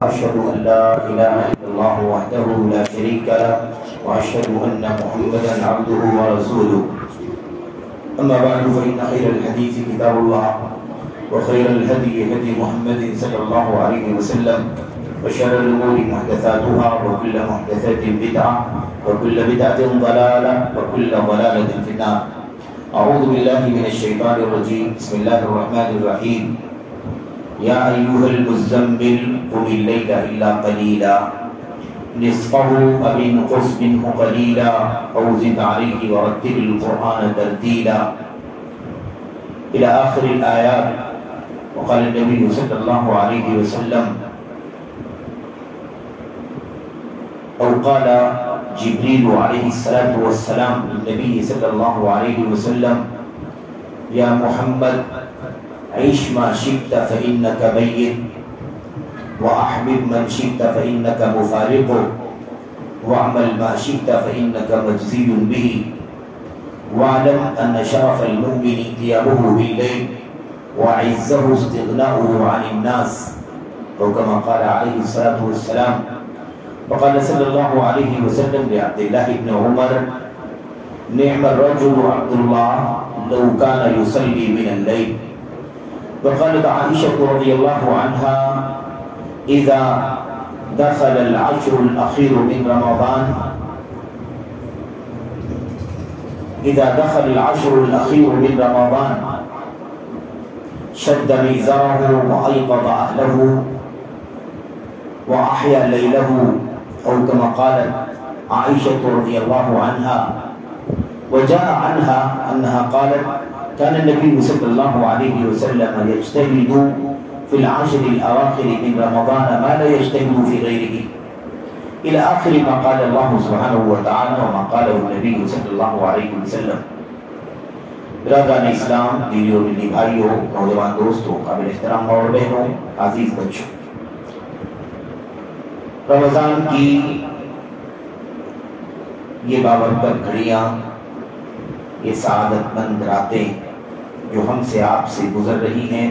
أشهد أن لا إله إلا الله وحده لا شريك له وأشهد أن محمدا عبده ورسوله. أما بعد فإن خير الحديث كتاب الله وخير الهدي هدي محمد صلى الله عليه وسلم وشر الأمور محدثاتها وكل محدثة بدعة وكل بدعة ضلالة وكل ضلالة في النار. أعوذ بالله من الشيطان الرجيم. بسم الله الرحمن الرحيم. يا أيها المزمل قم الليل إلا قليلا نصفه أو انقص منه قليلا أو زد عليه ورتل القرآن ترتيلا إلى آخر الآيات. وقال النبي صلى الله عليه وسلم أو قال جبريل عليه الصلاة والسلام للنبي صلى الله عليه وسلم يا محمد عيش ما شئت فإنك ميت وأحبب من شئت فإنك مفارق واعمل ما شئت فإنك مجزي به واعلم أن شرف المؤمن قيامه بالليل وعزه استغناؤه عن الناس أو كما قال عليه الصلاة والسلام. وقال صلى الله عليه وسلم لعبد الله بن عمر نعم الرجل عبد الله لو كان يصلي من الليل. وقالت عائشة رضي الله عنها إذا دخل العشر الأخير من رمضان شد ميزاره وأيقظ أهله وأحيا ليله أو كما قالت عائشة رضي الله عنها. وجاء عنها أنها قالت كان النبي صلى الله عليه وسلم يجتهد في العشر الأواخر من رمضان ما لا يجتهد في غيره إلى آخر ما قال الله سبحانه وتعالى وما قاله النبي صلى الله عليه وسلم. برادران اسلام، دینی اور ملی بھائیوں، نوجوان دوستوں، قابل احترام اور بہنوں، عزیز بچوں، رمضان کی یہ بابرکت گھڑیاں، یہ سعادت مند راتیں جو ہم سے آپ سے گزر رہی ہیں،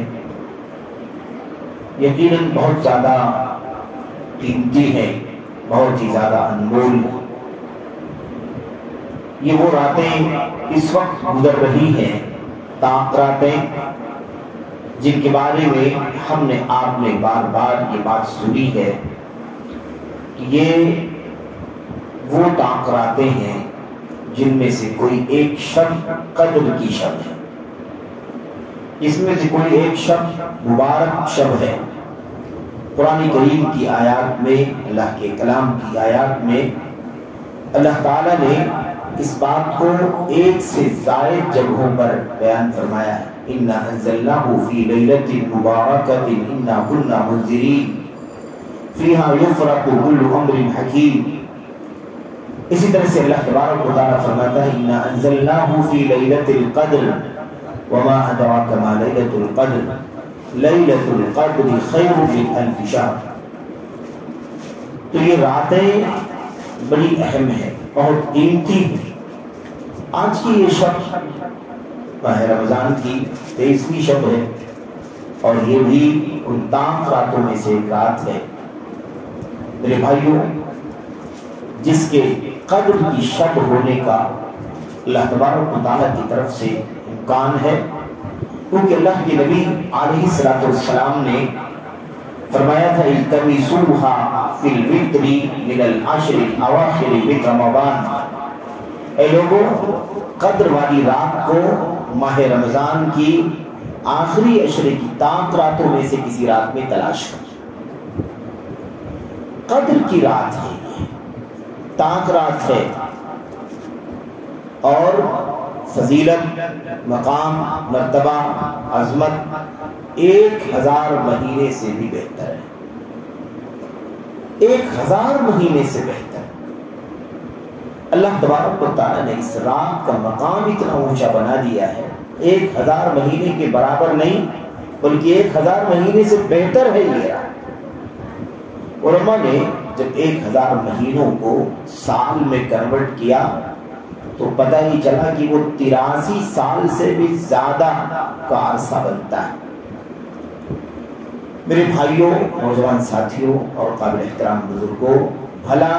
یقیناً بہت زیادہ قیمتی ہیں، بہت ہی زیادہ انمول. یہ وہ راتیں اس وقت گزر رہی ہیں، طاق راتیں، جن کے بارے میں ہم نے آپ نے بار بار یہ بات سنی ہے کہ یہ وہ طاق راتیں ہیں جن میں سے کوئی ایک شب قدر کی شب ہے، اس میں سے کوئی ایک شب مبارک شب ہے. قرآن کریم کی آیات میں، اللہ کے کلام کی آیات میں اللہ تعالیٰ نے اس بات کو ایک سے زائد جگہوں پر بیان فرمایا ہے. اِنَّا أَنزَلْنَاهُ فِي لَيْلَةٍ مُبَارَكَةٍ إِنَّا كُنَّا مُنذِرِينَ فِيهَا يُفْرَقُ كُلُّ أَمْرٍ حَكِيمٍ. اسی طرح سے اللہ تبارک و تعالیٰ فرماتا ہے اِنَّا أَنزَلْنَاهُ فِي لَيْلَةِ الْقَدْرِ وَمَا أَدْرَاكَ مَا لَيْلَةُ الْقَدْرِ لَيْلَةُ الْقَدْرِ خَيْرٌ مِنْ أَلْفِ شَهْرٍ. تو یہ راتیں بڑی اہم ہیں، بہت قیمتی ہیں. آج کی یہ شب ماہ رمضان کی 23ویں شب ہے اور یہ بھی ان طاق راتوں میں سے ایک رات ہے. میرے بھائیوں، جس کے قدر کی شب ہونے کا اللہ تبارک و تعالیٰ کی طرف سے امکان ہے، کیونکہ اللہ کے نبی علیہ الصلوۃ والسلام نے فرمایا تھا التمسوها فی الوتر من العشر الاواخر من رمضان. اے لوگوں، قدر والی رات کو ماہ رمضان کی آخری عشرے کی طاق راتوں میں سے کسی رات میں تلاش کرو. قدر کی رات ہے، طاق رات ہے، اور فضیلت، مقام، مرتبہ، عظمت 1000 مہینے سے بھی بہتر ہے. 1000 مہینے سے بہتر. اللہ تبارک و تعالیٰ نے اس رات کا مقام اتنا اونچا بنا دیا ہے، 1000 مہینے کے برابر نہیں بلکہ 1000 مہینے سے بہتر ہے یہ رات. علماء نے جب 1000 مہینوں کو سال میں کنورٹ کیا تو پتہ ہی چلا کہ وہ 83 سال سے بھی زیادہ کا عرصہ بنتا ہے. میرے بھائیوں، نوجوان ساتھیوں اور قابل احترام بزرگوں، بھلا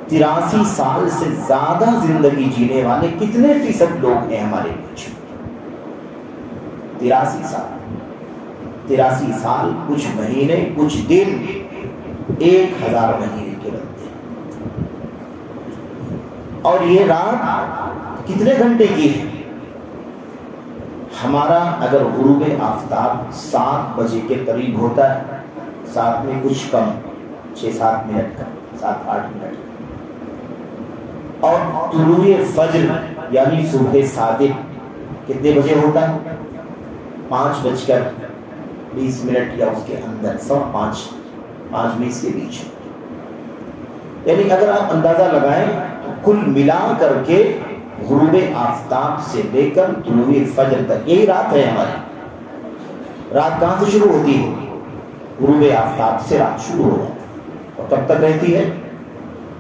83 سال سے زیادہ زندگی جینے والے کتنے فیصد لوگ ہیں ہمارے بیچ؟ 83 سال کچھ مہینے کچھ دن 1000 مہینے کے بنتے ہیں۔ اور یہ رات کتنے گھنٹے کی ہے؟ ہمارا اگر غروب آفتاب 7 بجے کے قریب ہوتا ہے، 7 میں کچھ کم 6-7 منٹ کا، 7-8 منٹ کا، اور طلوع فجر یعنی صبح صادق کتنے بجے ہوتا ہے؟ 5:20 یا اس کے اندر، 5:20 کے بیچ۔ یعنی اگر آپ اندازہ لگائیں تو کل ملا کر کے غروب آفتاب سے لے کر طلوع فجر تک یہی رات ہے ہماری۔ رات کہاں سے شروع ہوتی ہے؟ غروب آفتاب سے رات شروع ہو جاتی ہے اور کب تک رہتی ہے؟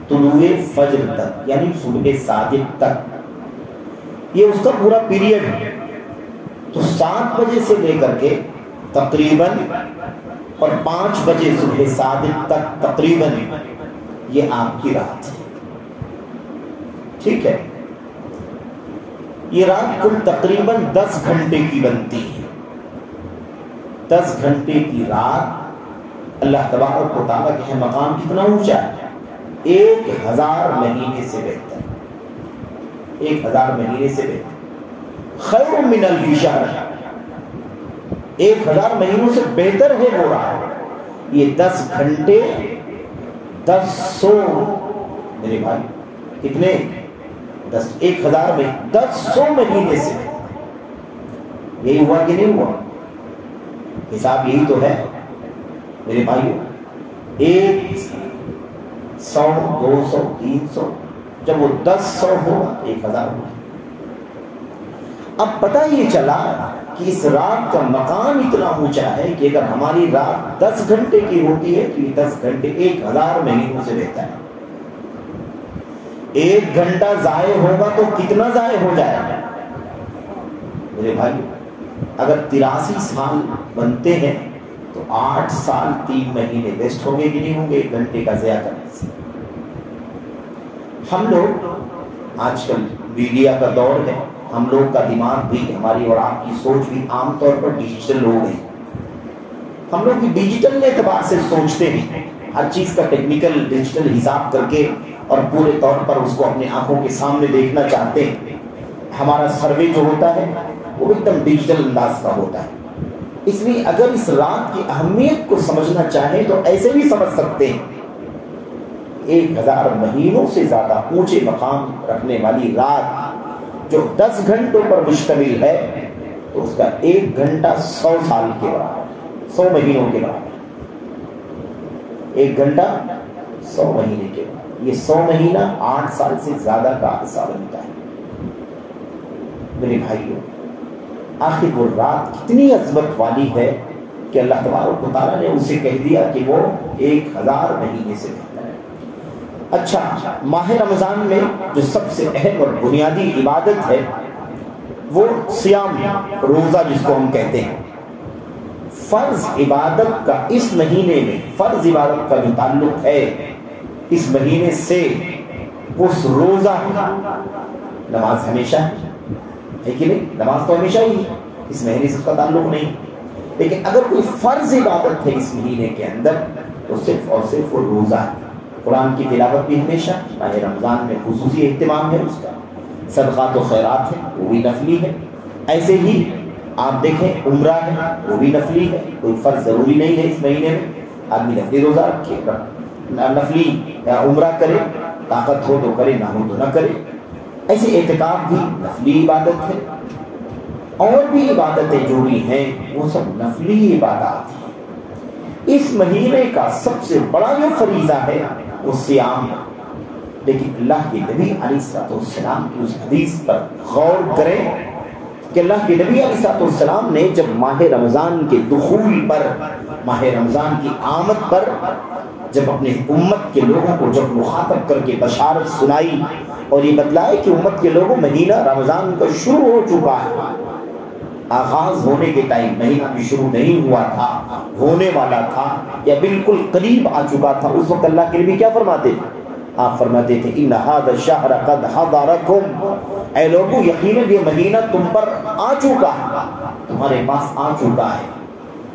طلوع فجر تک، یعنی صبح صادق تک۔ یہ اس کا پورا پیریڈ ہے۔ تو 7 بجے سے لے کر کے تقریباً اور 5 بجے صبح صادق تک تقریباً یہ آپ کی رات ہے، ٹھیک ہے؟ یہ رات کل تقریباً 10 گھنٹے کی بنتی ہے۔ 10 گھنٹے کی رات اللہ تبارک و تعالیٰ کے مقام کتنا اونچا ہے؟ 1000 مہینے سے بہتر، 1000 مہینے سے بہتر، خیر من الف شہر، 1000 مہینوں سے بہتر ہے وہ رات۔ یہ 10 گھنٹے 100 میرے بھائی کتنے؟ 1000 میں 100 مہینے سے یہی ہوا کہ نہیں ہوا؟ حساب یہی تو ہے میرے بھائیوں۔ 100 200 300 جب وہ 100 ہوگا 1000 ہوگا۔ اب پتہ یہ چلا کہ اس رات کا مقام اتنا اونچا ہے کہ اگر ہماری رات 10 گھنٹے کی ہوتی ہے تو یہ 10 گھنٹے 1000 مہینوں سے بہتر ہے۔ 1 گھنٹہ ضائع ہوگا تو کتنا ضائع ہو جائے گا میرے بھائی؟ اگر 83 سال بنتے ہیں تو 8 سال 3 مہینے ویسٹ ہوں گے کہ نہیں ہوں گے 1 گھنٹے کا ضیاع کرنے سے؟ ہم لوگ آج کل میڈیا کا دور ہے، ہم لوگ کا دماغ بھی، ہماری اور آپ کی سوچ بھی عام طور پر ڈیجیٹل ہو گئی۔ ہم لوگ بھی ڈیجیٹل اعتبار سے سوچتے ہیں، ہر چیز کا ٹیکنیکل ڈیجیٹل حساب کر کے اور پورے طور پر اس کو اپنے آنکھوں کے سامنے دیکھنا چاہتے ہیں۔ ہمارا سروے جو ہوتا ہے وہ ایک دم ڈیجیٹل انداز کا ہوتا ہے۔ اس لیے اگر اس رات کی اہمیت کو سمجھنا چاہیں تو ایسے بھی سمجھ سکتے ہیں۔ 1000 مہینوں سے زیادہ اونچے مقام رکھنے والی رات جو 10 گھنٹوں پر مشتمل ہے تو اس کا 1 گھنٹہ 100 سال کے برابر، 100 مہینوں کے برابر۔ 1 گھنٹہ 100 مہینے کے برابر۔ یہ 100 مہینہ 8 سال سے زیادہ کا عرصہ بنتا ہے میرے بھائیوں۔ آخر وہ رات کتنی عظمت والی ہے کہ اللہ تبارک و تعالیٰ نے اسے کہہ دیا کہ وہ 1000 مہینے سے بہتر ہے۔ اچھا، ماہ رمضان میں جو سب سے اہم اور بنیادی عبادت ہے وہ صیام، روزہ جس کو ہم کہتے ہیں۔ فرض عبادت کا اس مہینے میں، فرض عبادت کا جو تعلق ہے اس مہینے سے وہ روزہ ہے۔ نماز ہمیشہ ہے کہ نہیں؟ نماز تو ہمیشہ ہی ہے، اس مہینے سے اس کا تعلق نہیں۔ لیکن اگر کوئی فرض عبادت ہے اس مہینے کے اندر تو صرف اور صرف وہ روزہ ہے۔ قرآن کی تلاوت بھی ہمیشہ، ماہ رمضان میں خصوصی اہتمام ہے اس کا، صدقات و خیرات ہے وہ بھی نفلی ہے۔ ایسے ہی آپ دیکھیں عمرہ ہے وہ بھی نفلی ہے، کوئی فرض ضروری نہیں ہے اس مہینے میں، آدمی نفلی روزہ رکھے، نفلی عمرہ کرے، طاقت ہو تو کرے، نہ ہو تو نہ کرے۔ ایسے اعتکاف بھی نفلی عبادت ہے، اور بھی عبادتیں جو بھی ہیں وہ سب نفلی عبادات ہیں۔ اس مہینے کا سب سے بڑا جو فریضہ ہے وہ صیام ہے۔ لیکن اللہ کے نبی علیہ السلام کی اس حدیث پر غور کریں کہ اللہ کے نبی علیہ السلام نے جب ماہ رمضان کے دخول پر، ماہ رمضان کی آمد پر جب اپنے امت کے لوگوں کو جب مخاطب کر کے بشارت سنائی اور یہ بتلایا کہ امت کے لوگوں مہینہ رمضان کا شروع ہو چکا ہے، آغاز ہونے کے ٹائم، مہینہ بھی شروع نہیں ہوا تھا، ہونے والا تھا یا بالکل قریب آ چکا تھا، اس وقت اللہ کے نبی کیا فرماتے تھے؟ آپ فرماتے تھے ان ھذا الشہر قد حضرکم، اے لوگو یقیناً یہ مہینہ تم پر آ چکا ہے، تمہارے پاس آ چکا ہے۔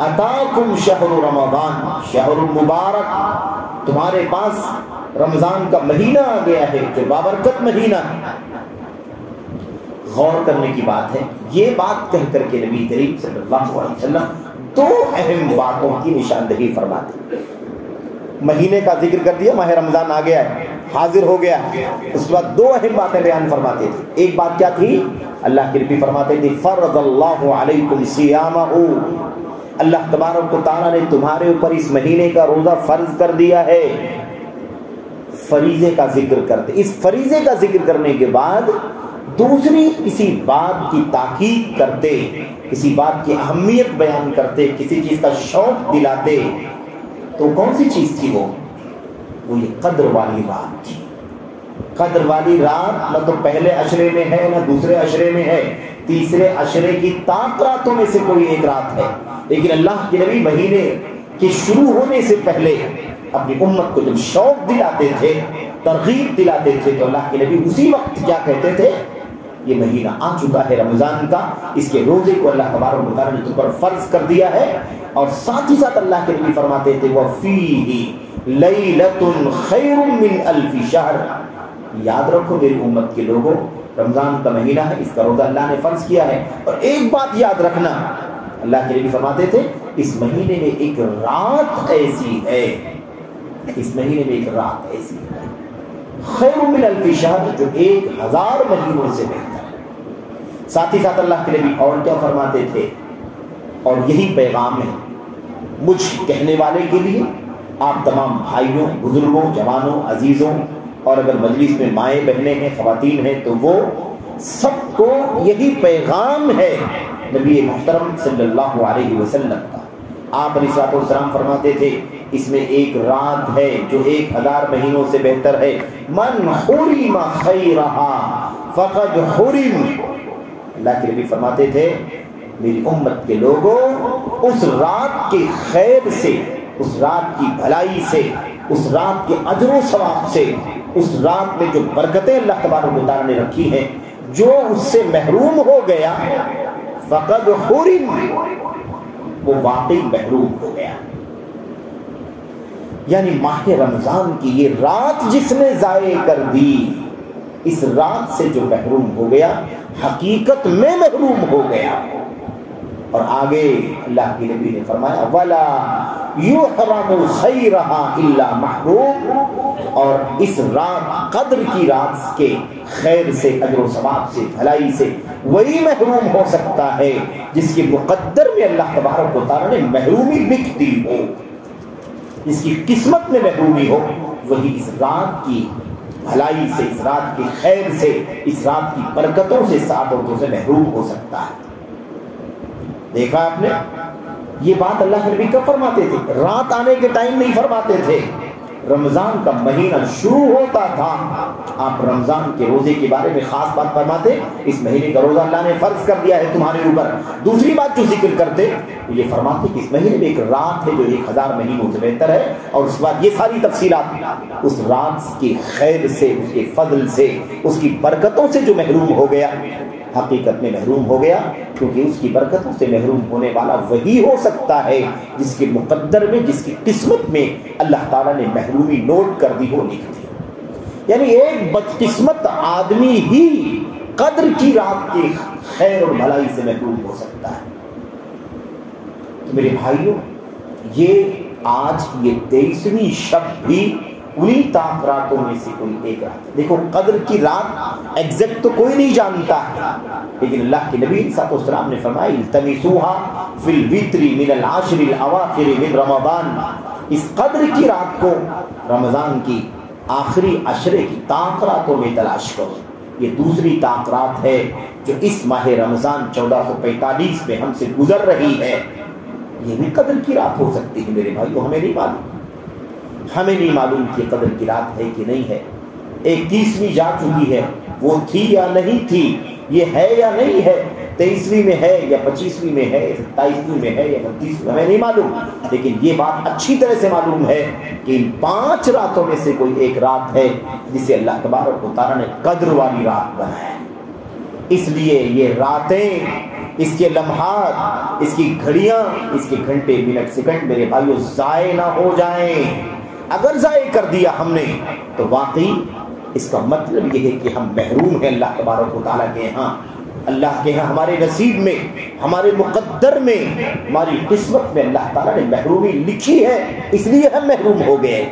اتاکم شہر رمضان شہر مبارک، تمہارے پاس رمضان کا مہینہ آ گیا ہے جو بابرکت مہینہ ہے۔ غور کرنے کی بات ہے، یہ بات کہہ کر کے نبی کریم صلی اللہ علیہ وسلم دو اہم باتوں کی نشاندہی فرماتے۔ مہینے کا ذکر کر دیا، ماہ رمضان آ گیا ہے، حاضر ہو گیا، اس کے بعد دو اہم باتیں بیان فرماتے تھے۔ ایک بات کیا تھی؟ اللہ کے نبی فرماتے تھے فرض اللہ علیکم صیامہ، اللہ تبارک و تعالیٰ نے تمہارے اوپر اس مہینے کا روزہ فرض کر دیا ہے۔ فریضے کا ذکر کرتے، اس فریضے کا ذکر کرنے کے بعد دوسری کسی بات کی تاکید کرتے، کسی بات کی اہمیت بیان کرتے، کسی چیز کا شوق دلاتے، تو کون سی چیز تھی وہ یہ قدر والی رات تھی۔ قدر والی رات نہ تو پہلے عشرے میں ہے نہ دوسرے عشرے میں ہے، تیسرے عشرے کی طاق راتوں میں سے کوئی ایک رات ہے، لیکن اللہ کے نبی مہینے کے شروع ہونے سے پہلے اپنی امت کو جب شوق دلاتے تھے، ترغیب دلاتے تھے، تو اللہ کے نبی اسی وقت کیا کہتے تھے؟ یہ مہینہ آ چکا ہے رمضان کا، اس کے روزے کو اللہ تبارک و تعالیٰ نے تم پر فرض کر دیا ہے۔ اور ساتھ ہی ساتھ اللہ کے نبی فرماتے تھے وَفِيهِ لَيْلَةٌ خَيْرٌ مِّنْ أَلْفِ شَهْرٍ، یاد رکھو میری امت کے لوگوں، رمضان کا مہینہ ہے، اس کا روزہ اللہ نے فرض کیا ہے، اور ایک بات یاد رکھنا، اللہ کے نبی فرماتے تھے اس مہینے میں ایک رات ایسی ہے، اس مہینے میں ایک رات ایسی ہے خیر من الف شہر، جو 1000 مہینوں سے بہتر ہے۔ ساتھ ہی ساتھ اللہ کے نبی اور کیا فرماتے تھے، اور یہی پیغام ہے مجھ کہنے والے کے لیے، آپ تمام بھائیوں، بزرگوں، جوانوں، عزیزوں، اور اگر مجلس میں مائیں بہنیں ہیں، خواتین ہیں، تو وہ سب کو یہی پیغام ہے نبی محترم صلی اللہ علیہ وسلم کا۔ آپ علیہ الصلوۃ والسلام فرماتے تھے اس میں ایک رات ہے جو 1000 مہینوں سے بہتر ہے، من حرم خیرہا فقد حرم، اللہ کے نبی فرماتے تھے میری امت کے لوگوں، اس رات کے خیر سے، اس رات کی بھلائی سے، اس رات کے اجر و ثواب سے، اس رات میں جو برکتیں اللہ تبارک و تعالیٰ نے رکھی ہیں، جو اس سے محروم ہو گیا فقد حرم، وہ واقعی محروم ہو گیا۔ یعنی ماہ رمضان کی یہ رات جس نے ضائع کر دی، اس رات سے جو محروم ہو گیا حقیقت میں محروم ہو گیا۔ اور آگے اللہ کے نبی نے فرمایا وَلَا يُحْرَمُ خَيْرَهَا إِلَّا مَحْرُومٌ، اور اس رات، قدر کی رات کے خیر سے، اجر و ثواب سے، بھلائی سے وہی محروم ہو سکتا ہے جس کے مقدر میں اللہ تبارک و تعالیٰ نے محرومی لکھ دی ہو، جس کی قسمت میں محرومی ہو، وہی اس رات کی بھلائی سے، اس رات کی خیر سے، اس رات کی برکتوں سے، سعادتوں سے محروم ہو سکتا ہے۔ دیکھا آپ نے، یہ بات اللہ کے نبی کب فرماتے تھے؟ رات آنے کے ٹائم نہیں فرماتے تھے، رمضان کا مہینہ شروع ہوتا تھا، آپ رمضان کے روزے کے بارے میں خاص بات فرماتے، اس مہینے کا روزہ اللہ نے فرض کر دیا ہے تمہارے اوپر۔ دوسری بات جو ذکر کرتے، یہ فرماتے کہ اس مہینے میں ایک رات ہے جو 1000 مہینوں سے بہتر ہے، اور اس کے بعد یہ ساری تفصیلات، اس رات کی خیر سے، اس کے فضل سے، اس کی برکتوں سے جو محروم ہو گیا حقیقت میں محروم ہو گیا، کیونکہ اس کی برکتوں سے محروم ہونے والا وہی ہو سکتا ہے جس کے مقدر میں، جس کی قسمت میں اللہ تعالیٰ نے محرومی نوٹ کر دی ہو، لکھ دی۔ یعنی ایک بدقسمت آدمی ہی قدر کی رات کی خیر اور بھلائی سے محروم ہو سکتا ہے۔ تو میرے بھائیوں، یہ آج یہ 23ویں شب بھی انہی طاق راتوں میں سے کوئی ایک رات۔ دیکھو قدر کی رات ایگزیکٹ تو کوئی نہیں جانتا، لیکن اللہ کے نبی صلی اللہ علیہ وسلم نے فرمایا التمسوها فی الوتر من العشر الاواخر من رمضان، اس قدر کی رات کو رمضان کی آخری عشرے کی طاق راتوں میں تلاش کرو۔ یہ دوسری طاق رات ہے جو اس ماہ رمضان 1445 میں ہم سے گزر رہی ہے، یہ بھی قدر کی رات ہو سکتی ہے میرے بھائیو، ہمیں نہیں معلوم، ہمیں نہیں معلوم کہ قدر کی رات ہے کہ نہیں ہے۔ 21ویں جا چکی ہے، وہ تھی یا نہیں تھی، یہ ہے یا نہیں ہے، 23ویں میں ہے یا 25ویں میں ہے, 27ویں میں ہے یا 29ویں, ہمیں نہیں معلوم, لیکن یہ بات اچھی طرح سے معلوم ہے کہ ان 5 راتوں میں سے کوئی ایک رات ہے جسے اللہ تبارک و تعالیٰ نے قدر والی رات بنایا ہے. اس لیے یہ راتیں, اس کے لمحات, اس کی گھڑیاں, اس کے گھنٹے, منٹ, سیکنڈ میرے بھائیو ضائع نہ ہو جائیں. اگر ضائع کر دیا ہم نے تو واقعی اس کا مطلب یہ ہے کہ ہم محروم ہیں اللہ تبارک و تعالیٰ کے ہاں. اللہ کے ہاں ہمارے نصیب میں, ہمارے مقدر میں, ہماری قسمت میں اللہ تعالیٰ نے محرومی لکھی ہے, اس لیے ہم محروم ہو گئے.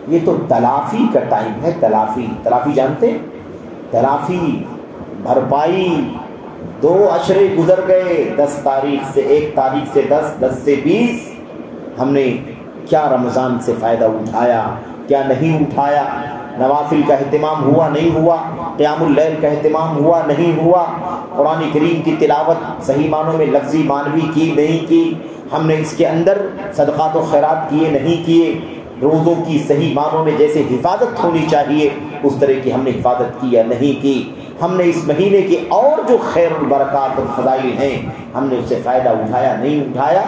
یہ تو تلافی کا ٹائم ہے. تلافی جانتے ہیں؟ تلافی, بھرپائی. 2 عشرے گزر گئے, 10 تاریخ سے, 1 تاریخ سے 10, 10 سے 20. ہم نے کیا رمضان سے فائدہ اٹھایا, کیا نہیں اٹھایا؟ نوافل کا اہتمام ہوا نہیں ہوا؟ قیام اللیل کا اہتمام ہوا نہیں ہوا؟ قرآن کریم کی تلاوت صحیح معنوں میں لفظی معنوی کی نہیں کی؟ ہم نے اس کے اندر صدقات و خیرات کیے نہیں کیے؟ روزوں کی صحیح معنوں میں جیسے حفاظت ہونی چاہیے اس طرح کی ہم نے حفاظت کی یا نہیں کی؟ ہم نے اس مہینے کے اور جو خیر البرکات اور فضائل ہیں ہم نے اس سے فائدہ اٹھایا نہیں اٹھایا؟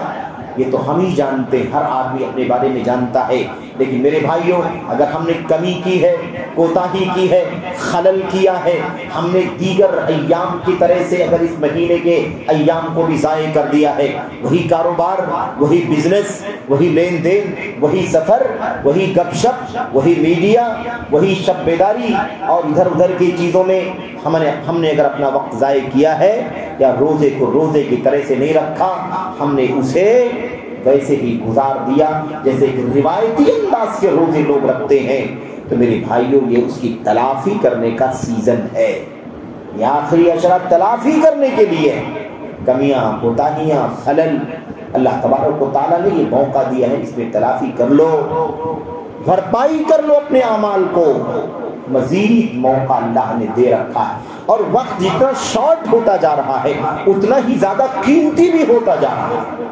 یہ تو ہم ہی جانتے ہیں, ہر آدمی اپنے بارے میں جانتا ہے. لیکن میرے بھائیوں, اگر ہم نے کمی کی ہے, کوتاہی کی ہے, خلل کیا ہے, ہم نے دیگر ایام کی طرح سے اگر اس مہینے کے ایام کو بھی ضائع کر دیا ہے, وہی کاروبار, وہی بزنس, وہی لین دین, وہی سفر, وہی گپ شپ, وہی میڈیا, وہی شب بیداری اور ادھر ادھر کی چیزوں میں ہم نے اگر اپنا وقت ضائع کیا ہے یا روزے کو روزے کی طرح سے نہیں رکھا, ہم نے اسے ویسے ہی گزار دیا جیسے کہ روایتی انداز کے روزے لوگ رکھتے ہیں, تو میرے بھائیوں یہ اس کی تلافی کرنے کا سیزن ہے. یہ آخری عشرہ تلافی کرنے کے لیے. کمیاں, کوتاہیاں, خلل اللہ تبارک و تعالیٰ نے یہ موقع دیا ہے, اس میں تلافی کر لو, بھرپائی کر لو اپنے اعمال کو. مزید موقع اللہ نے دے رکھا ہے, اور وقت جتنا شارٹ ہوتا جا رہا ہے اتنا ہی زیادہ قیمتی بھی ہوتا جا رہا ہے.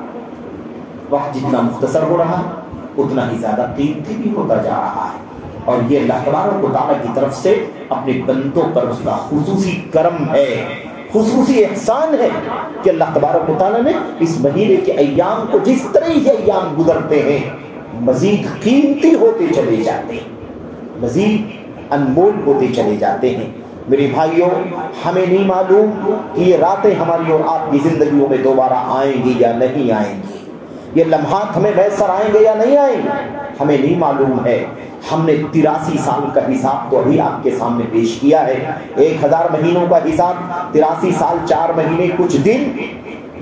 وقت جتنا مختصر ہو رہا ہے اتنا ہی زیادہ قیمتی بھی ہوتا جا رہا ہے. اور یہ اللہ تبارک و تعالیٰ کی طرف سے اپنے بندوں پر اس کا خصوصی کرم ہے, خصوصی احسان ہے کہ اللہ تبارک و تعالیٰ نے اس مہینے کے ایام کو جس طرح یہ ایام گزرتے ہیں مزید قیمتی ہوتے چلے جاتے ہیں, مزید انمول ہوتے چلے جاتے ہیں. میرے بھائیوں, ہمیں نہیں معلوم کہ یہ راتیں ہماری اور آپ کی زندگیوں میں دوبارہ آئیں گی یا نہیں آئیں گی, یہ لمحات ہمیں میسر آئیں گے یا نہیں آئیں گے, ہمیں نہیں معلوم ہے. ہم نے 83 سال کا حساب تو ابھی آپ کے سامنے پیش کیا ہے. 1000 مہینوں کا حساب, 83 سال 4 مہینے کچھ دن.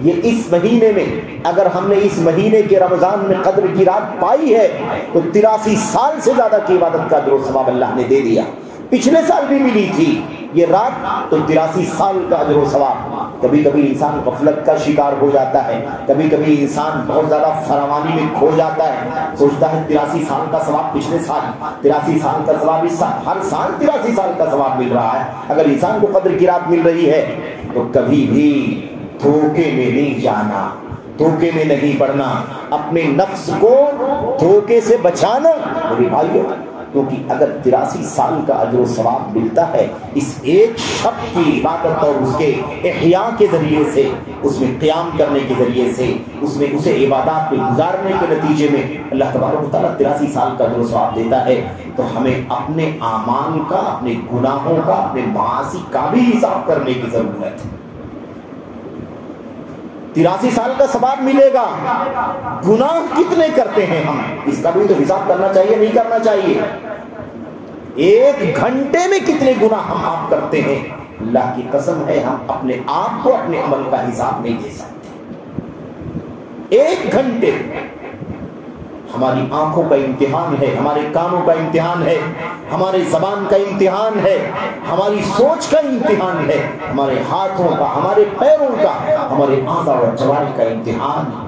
یہ اس مہینے میں اگر ہم نے اس مہینے کے رمضان میں قدر کی رات پائی ہے تو 83 سال سے زیادہ کی عبادت کا اجر و ثواب اللہ نے دے دیا. پچھلے سال بھی ملی تھی یہ رات تو 83 سال کا اجر و ثواب. کبھی کبھی انسان غفلت کا شکار ہو جاتا ہے, کبھی کبھی انسان بہت زیادہ فراوانی میں کھو جاتا ہے, سوچتا ہے 83 سال کا ثواب پچھلے سال, 83 سال کا ثواب اس سال, ہر سال 83 سال کا ثواب مل رہا ہے. اگر انسان کو قدر کی رات مل رہی ہے تو کبھی بھی دھوکے میں نہیں جانا, دھوکے میں نہیں پڑنا, اپنے نفس کو دھوکے سے بچانا. میرے بھائیوں, کیونکہ اگر 83 سال کا اجر و ثواب ملتا ہے اس ایک شب کی عبادت اور اس کے احیاء کے ذریعے سے, اس میں قیام کرنے کے ذریعے سے, اس میں اسے عبادات میں گزارنے کے نتیجے میں اللہ تبارک و تعالیٰ 83 سال کا اجر و ثواب دیتا ہے, تو ہمیں اپنے اعمال کا, اپنے گناہوں کا, اپنے معاصی کا بھی حساب کرنے کی ضرورت ہے. 83 سال کا ثواب ملے گا, گناہ کتنے کرتے ہیں ہم, اس کا بھی تو حساب کرنا چاہیے نہیں کرنا چاہیے. 1 گھنٹے میں کتنے گناہ ہم آپ کرتے ہیں, اللہ کی قسم ہے ہم اپنے آپ کو اپنے عمل کا حساب نہیں دے سکتے. 1 گھنٹے ہماری آنکھوں کا امتحان ہے, ہمارے کانوں کا امتحان ہے, ہمارے زبان کا امتحان ہے, ہماری سوچ کا امتحان ہے, ہمارے ہاتھوں کا, ہمارے پیروں کا, ہمارے اعضاء و جوارح کا امتحان ہے.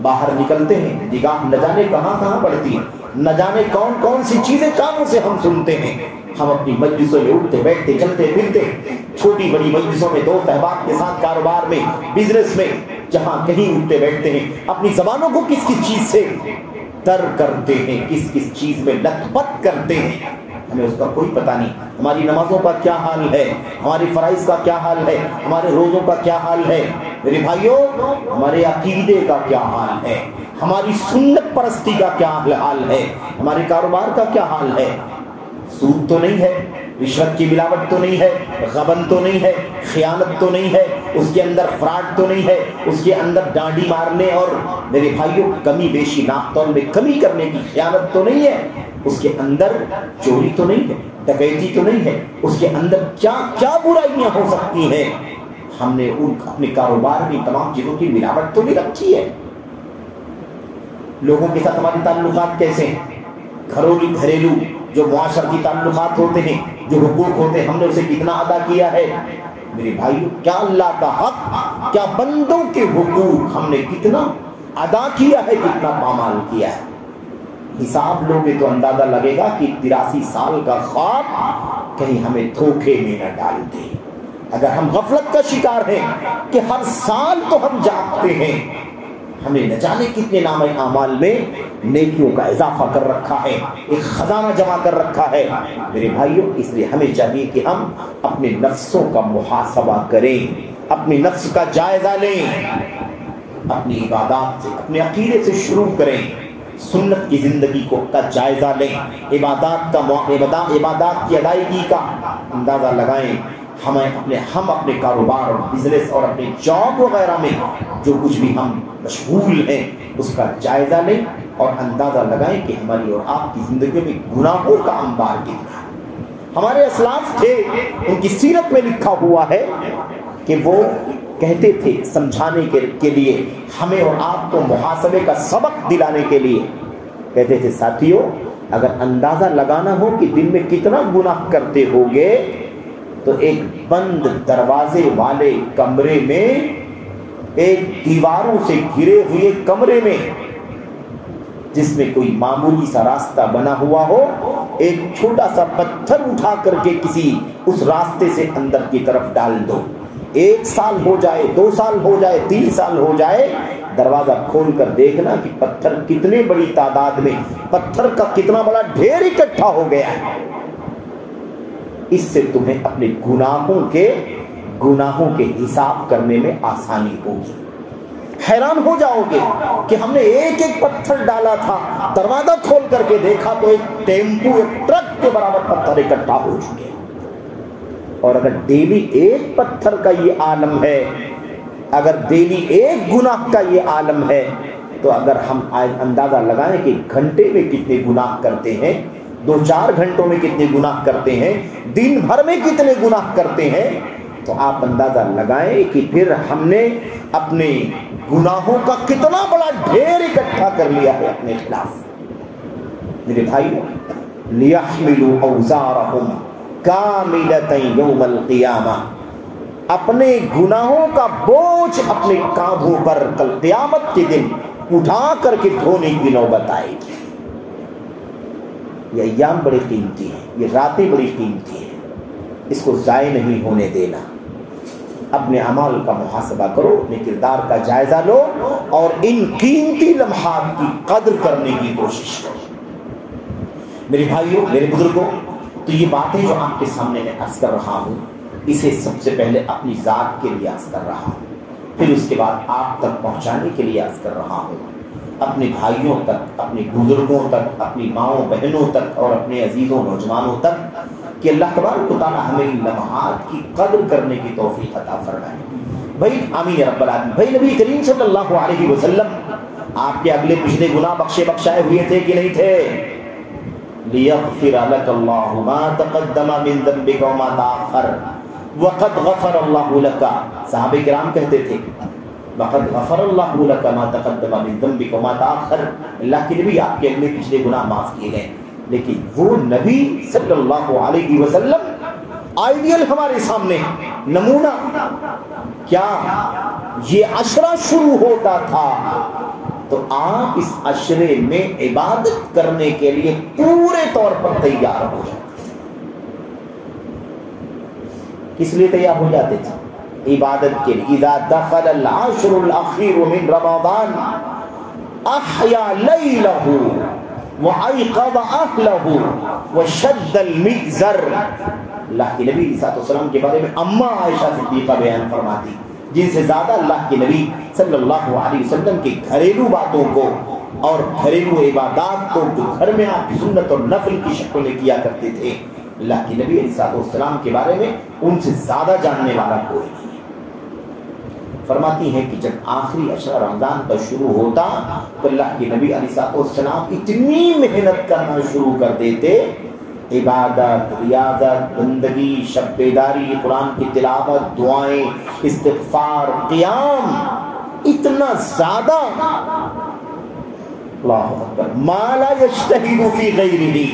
باہر نکلتے ہیں نگاہ نہ جانے کہاں کہاں پڑتی ہے, نہ جانے کون کون سی چیزیں کانوں سے ہم سنتے ہیں. ہم اپنی مجلسوں میں اٹھتے بیٹھتے چلتے پھرتے, چھوٹی بڑی مجلسوں میں, دوست احباب کے ساتھ, کاروبار میں, بزنس میں, جہاں کہیں اٹھتے بیٹھتے ہیں, اپنی زبانوں کو کس کس چیز سے تر کرتے ہیں, کس کس چیز میں لت پت کرتے ہیں. ہمیں اس کا کوئی پتہ نہیں. ہماری نمازوں کا کیا حال ہے, ہماری فرائض کا کیا حال ہے, ہمارے روزوں کا کیا حال ہے, میرے بھائیوں ہمارے عقیدے کا کیا حال ہے, ہماری سنت پرستی کا کیا حال ہے, ہمارے کاروبار کا کیا حال ہے. سود تو نہیں ہے, رشوت کی ملاوٹ تو نہیں ہے, غبن تو نہیں ہے, خیانت تو نہیں ہے, اس کے اندر فراڈ تو نہیں ہے, اس کے اندر ڈانڈی مارنے اور میرے بھائیوں کمی بیشی ناپتول میں کمی کرنے کی خیانت تو نہیں ہے, اس کے اندر چوری تو نہیں ہے, ڈکیتی تو نہیں ہے, اس کے اندر کیا کیا برائیاں ہو سکتی ہیں. ہم نے اپنے کاروبار میں تمام چیزوں کی ملاوٹ تو نہیں رکھی ہے. لوگوں کے ساتھ ہمارے تعلقات کیسے ہیں, گھریلو جو معاشرتی تعلقات ہوتے ہیں, جو حقوق ہوتے ہیں, ہم نے اسے کتنا ادا کیا ہے. میرے بھائیو کیا اللہ کا حق, کیا بندوں کے حقوق ہم نے کتنا ادا کیا ہے, کتنا پامال کیا ہے. حساب لوگے تو اندازہ لگے گا کہ 83 سال کا خواب کہیں ہمیں دھوکے میں نہ ڈال دے. اگر ہم غفلت کا شکار ہیں کہ ہر سال تو ہم جاگتے ہیں, ہم نے نہ جانے کتنے نامہ اعمال میں نیکیوں کا اضافہ کر رکھا ہے, ایک خزانہ جمع کر رکھا ہے. میرے بھائیوں اس لیے ہمیں چاہیے کہ ہم اپنے نفسوں کا محاسبہ کریں, اپنے نفس کا جائزہ لیں, اپنی عبادات سے, اپنے عقیدے سے شروع کریں, سنت کی زندگی کا جائزہ لیں, عبادات کی ادائیگی کا اندازہ لگائیں. ہم اپنے کاروبار اور بزنس اور اپنے جاب وغیرہ میں جو کچھ بھی ہم مشغول ہیں اس کا جائزہ لیں اور اندازہ لگائیں کہ ہماری اور آپ کی زندگی میں گناہوں کا انبار کتنا ہے. ہمارے اسلاف تھے, ان کی سیرت میں لکھا ہوا ہے کہ وہ کہتے تھے سمجھانے کے لیے, ہمیں اور آپ کو محاسبے کا سبق دلانے کے لیے کہتے تھے, ساتھیو اگر اندازہ لگانا ہو کہ دن میں کتنا گناہ کرتے ہوگے تو ایک بند دروازے والے کمرے میں, ایک دیواروں سے گھرے ہوئے کمرے میں جس میں کوئی معمولی سا راستہ بنا ہوا ہو, ایک چھوٹا سا پتھر اٹھا کر کے کسی اس راستے سے اندر کی طرف ڈال دو. 1 سال ہو جائے, 2 سال ہو جائے, 3 سال ہو جائے, دروازہ کھول کر دیکھنا کہ پتھر کتنے بڑی تعداد میں, پتھر کا کتنا بڑا ڈھیر اکٹھا ہو گیا ہے. اس سے تمہیں اپنے گناہوں کے حساب کرنے میں آسانی ہوگی. حیران ہو جاؤ گے کہ ہم نے ایک پتھر ڈالا تھا, دروازہ کھول کر کے دیکھا تو ایک ٹیمپو, ایک ٹرک کے برابر پتھر اکٹھا ہو چکے. اور اگر ڈیلی ایک پتھر کا یہ عالم ہے, اگر ڈیلی ایک گناہ کا یہ عالم ہے, تو اگر ہم اندازہ لگائیں کہ گھنٹے میں کتنے گناہ کرتے ہیں, 2-4 گھنٹوں میں کتنے گناہ کرتے ہیں, دن بھر میں کتنے گناہ کرتے ہیں, تو آپ اندازہ لگائیں کہ پھر ہم نے اپنے گناہوں کا کتنا بڑا ڈھیر اکٹھا کر لیا ہے اپنے خلاف. میرے بھائیو لِيَحْمِلُوا أَوْزَارَهُمْ كَامِلَةً يَوْمَ الْقِيَامَةِ, اپنے گناہوں کا بوجھ اپنے کاندھوں پر کل قیامت کے دن اٹھا کر کے دھونے کی نوبت آئے گی. یہ ایام بڑے قیمتی ہیں, یہ راتیں بڑی قیمتی ہیں, اس کو ضائع نہیں ہونے دینا. اپنے اعمال کا محاسبہ کرو, اپنے کردار کا جائزہ لو اور ان قیمتی لمحات کی قدر کرنے کی کوشش کرو. میرے بھائیوں, میرے بزرگوں, تو یہ باتیں جو آپ کے سامنے میں عرض کر رہا ہوں, اسے سب سے پہلے اپنی ذات کے لیے عرض کر رہا ہوں, پھر اس کے بعد آپ تک پہنچانے کے لیے عرض کر رہا ہوں, اپنے بھائیوں تک, اپنے بزرگوں تک, اپنی ماؤں بہنوں تک اور اپنے عزیزوں نوجوانوں تک, کہ اللہ تبارک و تعالی ہمیں ان لمحات کی قدر کرنے کی توفیق عطا فرمائے. بھائی آمین رب العالمین. بھائی نبی کریم صلی اللہ علیہ وسلم آپ کے اگلے پچھلے گناہ بخشائے ہوئے تھے کہ نہیں تھے؟ لِيَغْفِرَ لَكَ اللَّهُ مَا تَقَدَّمَ مِن ذَنبِكَ وَمَا تَأَخَّرَ وَقَدْ غَفَرَ اللَّهُ لَكَ. صحابہ کرام کہتے تھے وَقَدْ غَفَرَ اللَّهُ لَكَ مَا تَقَدَّمَ مِن ذَنبِكَ وَمَا تَأَخَّرَ. اللہ کے نبی آپ کے اگلے پچھلے گناہ معاف کیے گئے. لیکن وہ نبی صلی اللہ علیہ وسلم آئیڈیل ہمارے سامنے, نمونہ. کیا یہ عشرہ شروع ہوتا تھا تو آپ اس عشرے میں عبادت کرنے کے لیے پورے طور پر تیار ہو جاتے. کس لیے تیار ہو جاتے تھے؟ عبادت کے لیے. اذا دخل العشر الاخیر من رمضان احیا لیلہ وَأَيْقَظَ أَهْلَهُ وَشَدَّ الْمِئْزَرَ۔ اللہ کے نبی علیہ السلام کے بارے میں اماں عائشہ صدیقہ بیان فرماتی، جن سے زیادہ اللہ کے نبی صلی اللہ علیہ وسلم کی گھریلو باتوں کو اور گھریلو عبادات کو جو گھر میں آپ سنت اور نفل کی شکل میں کیا کرتے تھے، اللہ کے نبی علیہ السلام کے بارے میں ان سے زیادہ جاننے والا کوئی نہیں ہے۔ فرماتی ہیں کہ جب آخری عشرہ رمضان کا شروع ہوتا تو اللہ کے نبی علیہ السلام اتنی محنت کرنا شروع کر دیتے، عبادت، ریاضت، بندگی، شب بیداری، قرآن کی تلاوت، دعائیں، استغفار، قیام، اتنا زیادہ، اللہ اکبر، ما لا یجتہد فی غیرہ،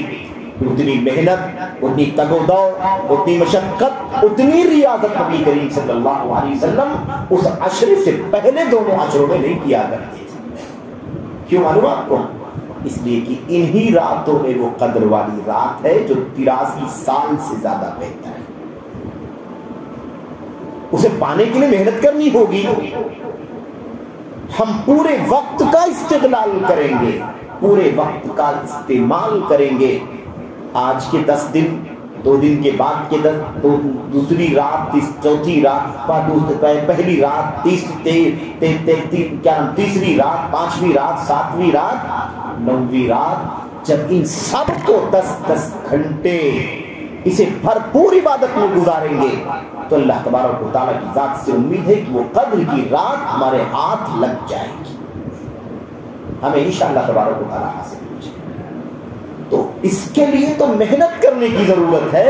اتنی محنت، اتنی تگ و دو، اتنی مشقت، اتنی ریاضت نبی کریم صلی اللہ علیہ وسلم اس عشرے سے پہلے دونوں عشروں میں نہیں کیا کرتے تھے۔ کیوں معلوم آپ کو؟ اس لیے کہ انہی راتوں میں وہ قدر والی رات ہے جو 83 سال سے زیادہ بہتر ہے۔ اسے پانے کے لیے محنت کرنی ہوگی، ہم پورے وقت کا استغلال کریں گے، پورے وقت کا استعمال کریں گے۔ آج کے 10 دن، 2 دن کے بعد کے 10، دوسری رات، چوتھی رات، پہلی رات، تیسری رات، 5ویں رات، 7ویں رات، 9ویں رات، جب ان سب کو 10-10 گھنٹے اسے بھرپور عبادت میں گزاریں گے تو اللہ تبارک و تعالیٰ کی ذات سے امید ہے کہ وہ قدر کی رات ہمارے ہاتھ لگ جائے گی، ہمیں انشاءاللہ تبارک و تعالیٰ حاصل ہو جائے۔ تو اس کے لیے تو محنت کرنے کی ضرورت ہے،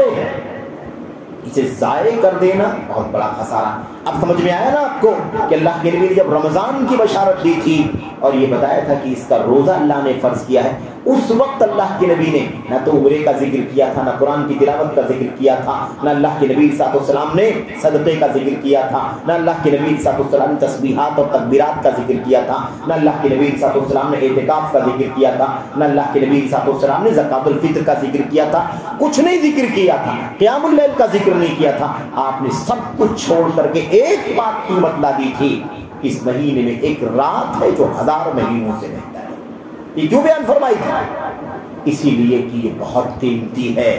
اسے ضائع کر دینا بہت بڑا خسارہ۔ اب سمجھ میں آیا نا آپ کو کہ اللہ کے نبی نے جب رمضان کی بشارت دی تھی اور یہ بتایا تھا کہ اس کا روزہ اللہ نے فرض کیا ہے، اس وقت اللہ کے نبی نے نہ تو عمرے کا ذکر کیا تھا، نہ قرآن کی تلاوت کا ذکر کیا تھا، نہ اللہ کے نبی صلی اللہ علیہ وسلم نے صدقے کا ذکر کیا تھا، نہ اللہ کے نبی صلی اللہ علیہ وسلم نے تسبیحات اور تکبیرات کا ذکر کیا تھا، نہ اللہ کے نبی صلی اللہ علیہ وسلم نے اعتکاف کا ذکر کیا تھا، نہ اللہ کے نبی صلی اللہ علیہ وسلم نے زکوٰۃ الفطر کا ذکر کیا تھا، کچھ نہیں ذکر کیا تھا، قیام اللیل کا ذکر نہیں کیا تھا۔ آپ نے سب کچھ چھوڑ کر کے ایک بات کی بتلا دی تھی، اس مہینے میں ایک رات ہے جو 1000 مہینوں سے بہتر ہے۔ یہ کیوں بیان فرمائی تھی؟ اسی لیے کہ یہ بہت قیمتی ہے،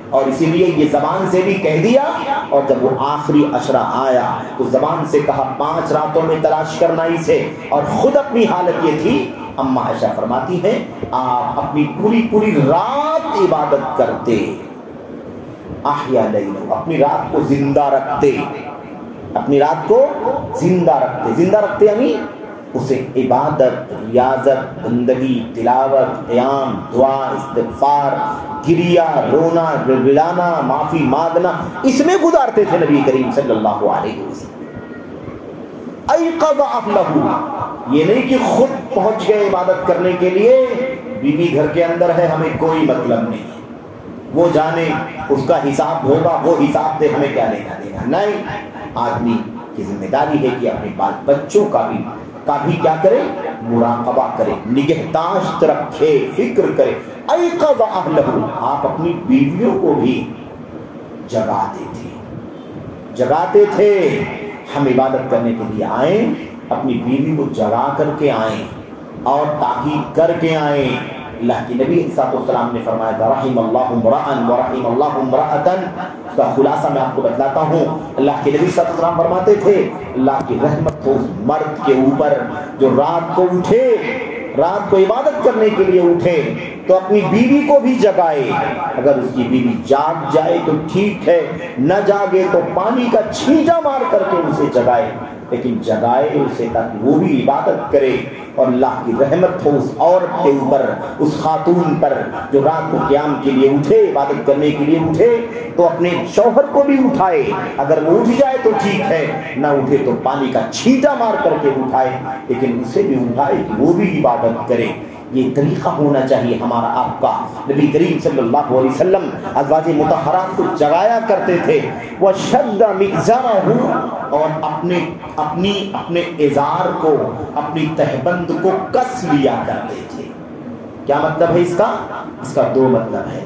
اور اسی لیے یہ زبان سے بھی کہہ دیا، اور جب وہ آخری عشرہ آیا تو زبان سے کہا 5 راتوں میں تلاش کرنا اسے، اور خود اپنی حالت یہ تھی، اماں عائشہ فرماتی ہیں آپ اپنی پوری رات عبادت کرتے، احیا لیلہ، اپنی رات کو زندہ رکھتے، اپنی رات کو زندہ رکھتے یعنی اسے عبادت، ریاضت، بندگی، تلاوت، قیام، دعا، استغفار، گریا، رونا، بلانا، معافی مانگنا، اس میں گزارتے تھے نبی کریم صلی اللہ علیہ وسلم۔ ایقظ اہلہ، یہ نہیں کہ خود پہنچ گئے عبادت کرنے کے لیے، بیوی گھر کے اندر ہے ہمیں کوئی مطلب نہیں، وہ جانے اس کا حساب ہوگا، وہ حساب دے، ہمیں کیا لینا دینا نہیں۔ آدمی کی ذمہ داری ہے کہ اپنے بال بچوں کا بھی کیا کرے، مراقبہ کرے، نگہداشت رکھے، فکر کرے۔ ایقظ اہلہ، آپ اپنی بیویوں کو بھی جگاتے تھے۔ ہم عبادت کرنے کے لیے آئیں، اپنی بیوی کو جگا کر کے آئیں اور تاکید کر کے آئیں۔ اللہ کے نبی صلی اللہ علیہ وسلم نے فرمایا تھا رحم اللہ امرأً ورحم اللہ امرأةً، اس کا خلاصہ میں آپ کو بتلاتا ہوں۔ اللہ کے نبی صلی اللہ علیہ وسلم فرماتے تھے اللہ کی رحمت ہو اس مرد کے اوپر جو رات کو اٹھے، رات کو عبادت کرنے کے لیے اٹھے تو اپنی بیوی کو بھی جگائے، اگر اس کی بیوی جاگ جائے تو ٹھیک ہے، نہ جاگے تو پانی کا چھینٹا مار کر کے اسے جگائے، لیکن جگائے اسے تاکہ وہ بھی عبادت کرے، اور اللہ کی رحمت ہو اس عورت کے اوپر، اس خاتون پر جو رات کو قیام کے لیے اٹھے، عبادت کرنے کے لیے اٹھے، تو اپنے شوہر کو بھی اٹھائے، اگر وہ اٹھ جائے تو ٹھیک ہے، نہ اٹھے تو پانی کا چھینٹا مار کر کے اٹھائے، لیکن اسے بھی اٹھائے کہ وہ بھی عبادت کرے۔ یہ طریقہ ہونا چاہیے ہمارا آپ کا۔ نبی کریم صلی اللہ علیہ وسلم ازواج مطہرات کو جگایا کرتے تھے، وَشَدَّ مِئْزَرَهُ، اور اپنے ازار کو، اپنی تہبند کو کس لیا کرتے تھے۔ کیا مطلب ہے اس کا؟ اس کا 2 مطلب ہے۔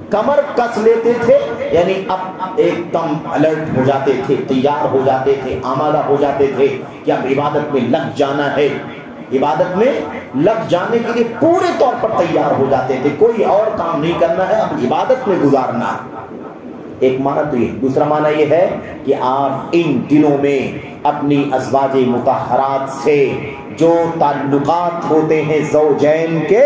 کمر کس لیتے تھے یعنی اب ایک دم الرٹ ہو جاتے تھے، تیار ہو جاتے تھے، آمادہ ہو جاتے تھے کہ اب عبادت میں لگ جانا ہے۔ عبادت میں لگ جانے کے لیے پورے طور پر تیار ہو جاتے تھے، کوئی اور کام نہیں کرنا ہے، اب عبادت میں گزارنا ہے۔ ایک معنی تو یہ، دوسرا معنی یہ ہے کہ آپ ان دنوں میں اپنی ازواج مطہرات سے جو تعلقات ہوتے ہیں زوجین کے،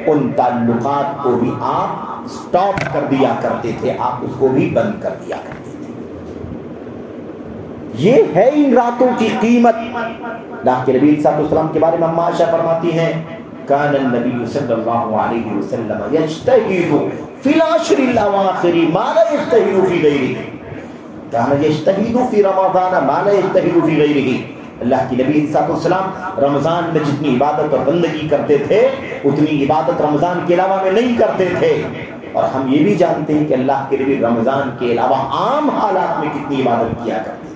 ان تعلقات کو بھی آپ سٹاپ کر دیا کرتے تھے، آپ اس کو بھی بند کر دیا کرتے تھے۔ یہ ہے ان راتوں کی قیمت۔ اللہ کے نبی صلی اللہ علیہ وسلم کے بارے میں اما عائشہ فرماتی ہیں کان النبی صلی اللہ علیہ وسلم یجتہد فی العشر الاواخر ما لا یجتہد فی غیرہ، کان یجتہد فی رمضان ما لا یجتہد فی غیرہ۔ اللہ کی نبی صلی اللہ علیہ وسلم رمضان میں جتنی عبادت اور بندگی کرتے تھے اتنی عبادت رمضان کے علاوہ میں نہیں کرتے تھے، اور ہم یہ بھی جانتے ہیں کہ اللہ کے نبی رمضان کے علاوہ عام حالات میں کتنی عبادت کیا کرتے تھے۔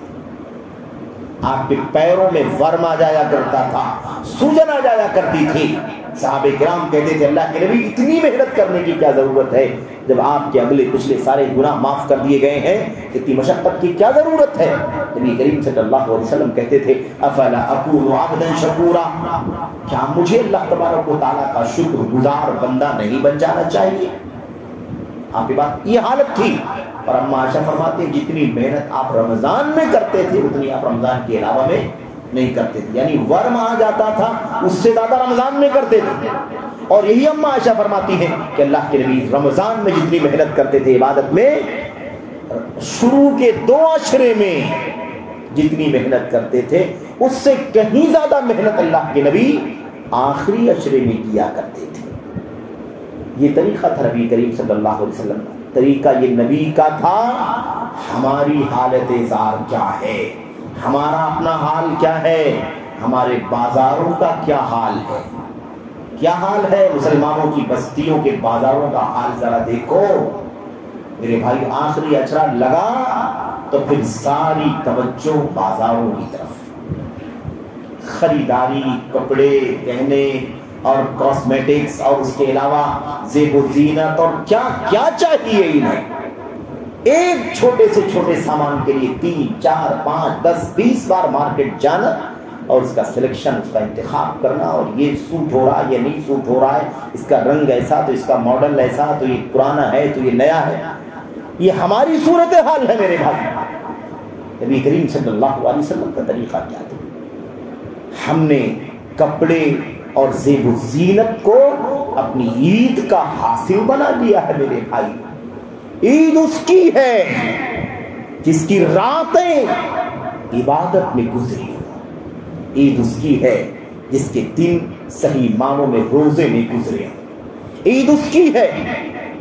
آپ کے پیروں میں ورم آ جایا کرتا تھا، سوجن آ جایا کرتی تھی، صحابہ کرام کہتے تھے اللہ کے نبی اتنی محنت کرنے کی کیا ضرورت ہے، جب آپ کے اگلے پچھلے سارے گناہ معاف کر دیے گئے ہیں، اتنی مشقت کی کیا ضرورت ہے؟ نبی کریم صلی اللہ علیہ وسلم کہتے تھے افلا اکون عبدا شکورا، کیا مجھے اللہ تبارک و تعالیٰ کا شکر گزار بندہ نہیں بن جانا چاہیے؟ آپ کی بات یہ حالت تھی۔ اور اما عائشہ فرماتے ہیں جتنی محنت آپ رمضان میں کرتے تھے اتنی آپ رمضان کے علاوہ میں نہیں کرتے تھے، یعنی ورم آ جاتا تھا اس سے زیادہ رمضان میں کرتے تھے۔ اور یہی اما عائشہ فرماتی ہیں کہ اللہ کے نبی رمضان میں جتنی محنت کرتے تھے عبادت میں، شروع کے 2 عشرے میں جتنی محنت کرتے تھے اس سے کہیں زیادہ محنت اللہ کے نبی آخری عشرے میں کیا کرتے تھے۔ یہ طریقہ تھا نبی کریم صلی اللہ علیہ وسلم کا، طریقہ یہ نبی کا تھا۔ ہماری حالت زار کیا ہے، ہمارا اپنا حال کیا ہے، ہمارے بازاروں کا کیا حال ہے؟ کیا حال ہے مسلمانوں کی بستیوں کے بازاروں کا حال ذرا دیکھو میرے بھائی۔ آخری اچرا لگا تو پھر ساری توجہ بازاروں کی طرف، خریداری، کپڑے گہنے اور کاسمیٹکس اور اس کے علاوہ زیب و زینت اور کیا کیا چاہیے انہیں۔ ایک چھوٹے سے چھوٹے سامان کے لیے 3 4 5 10 20 بار مارکیٹ جانا اور اس کا سلیکشن، اس کا انتخاب کرنا، اور یہ سوٹ ہو رہا ہے یہ نہیں سوٹ ہو رہا ہے، اس کا رنگ ایسا تو اس کا ماڈل ایسا، تو یہ پرانا ہے تو یہ نیا ہے۔ یہ ہماری صورتحال ہے میرے بھائی۔ نبی کریم صلی اللہ علیہ وسلم کا طریقہ کیا تھا؟ ہم نے کپڑے اور زیب و زینت کو اپنی عید کا حاصل بنا لیا ہے میرے بھائی۔ عید اس کی ہے جس کی راتیں عبادت میں گزری، عید اس کی ہے جس کے دن صحیح معنوں میں روزے میں گزرے، عید اس کی ہے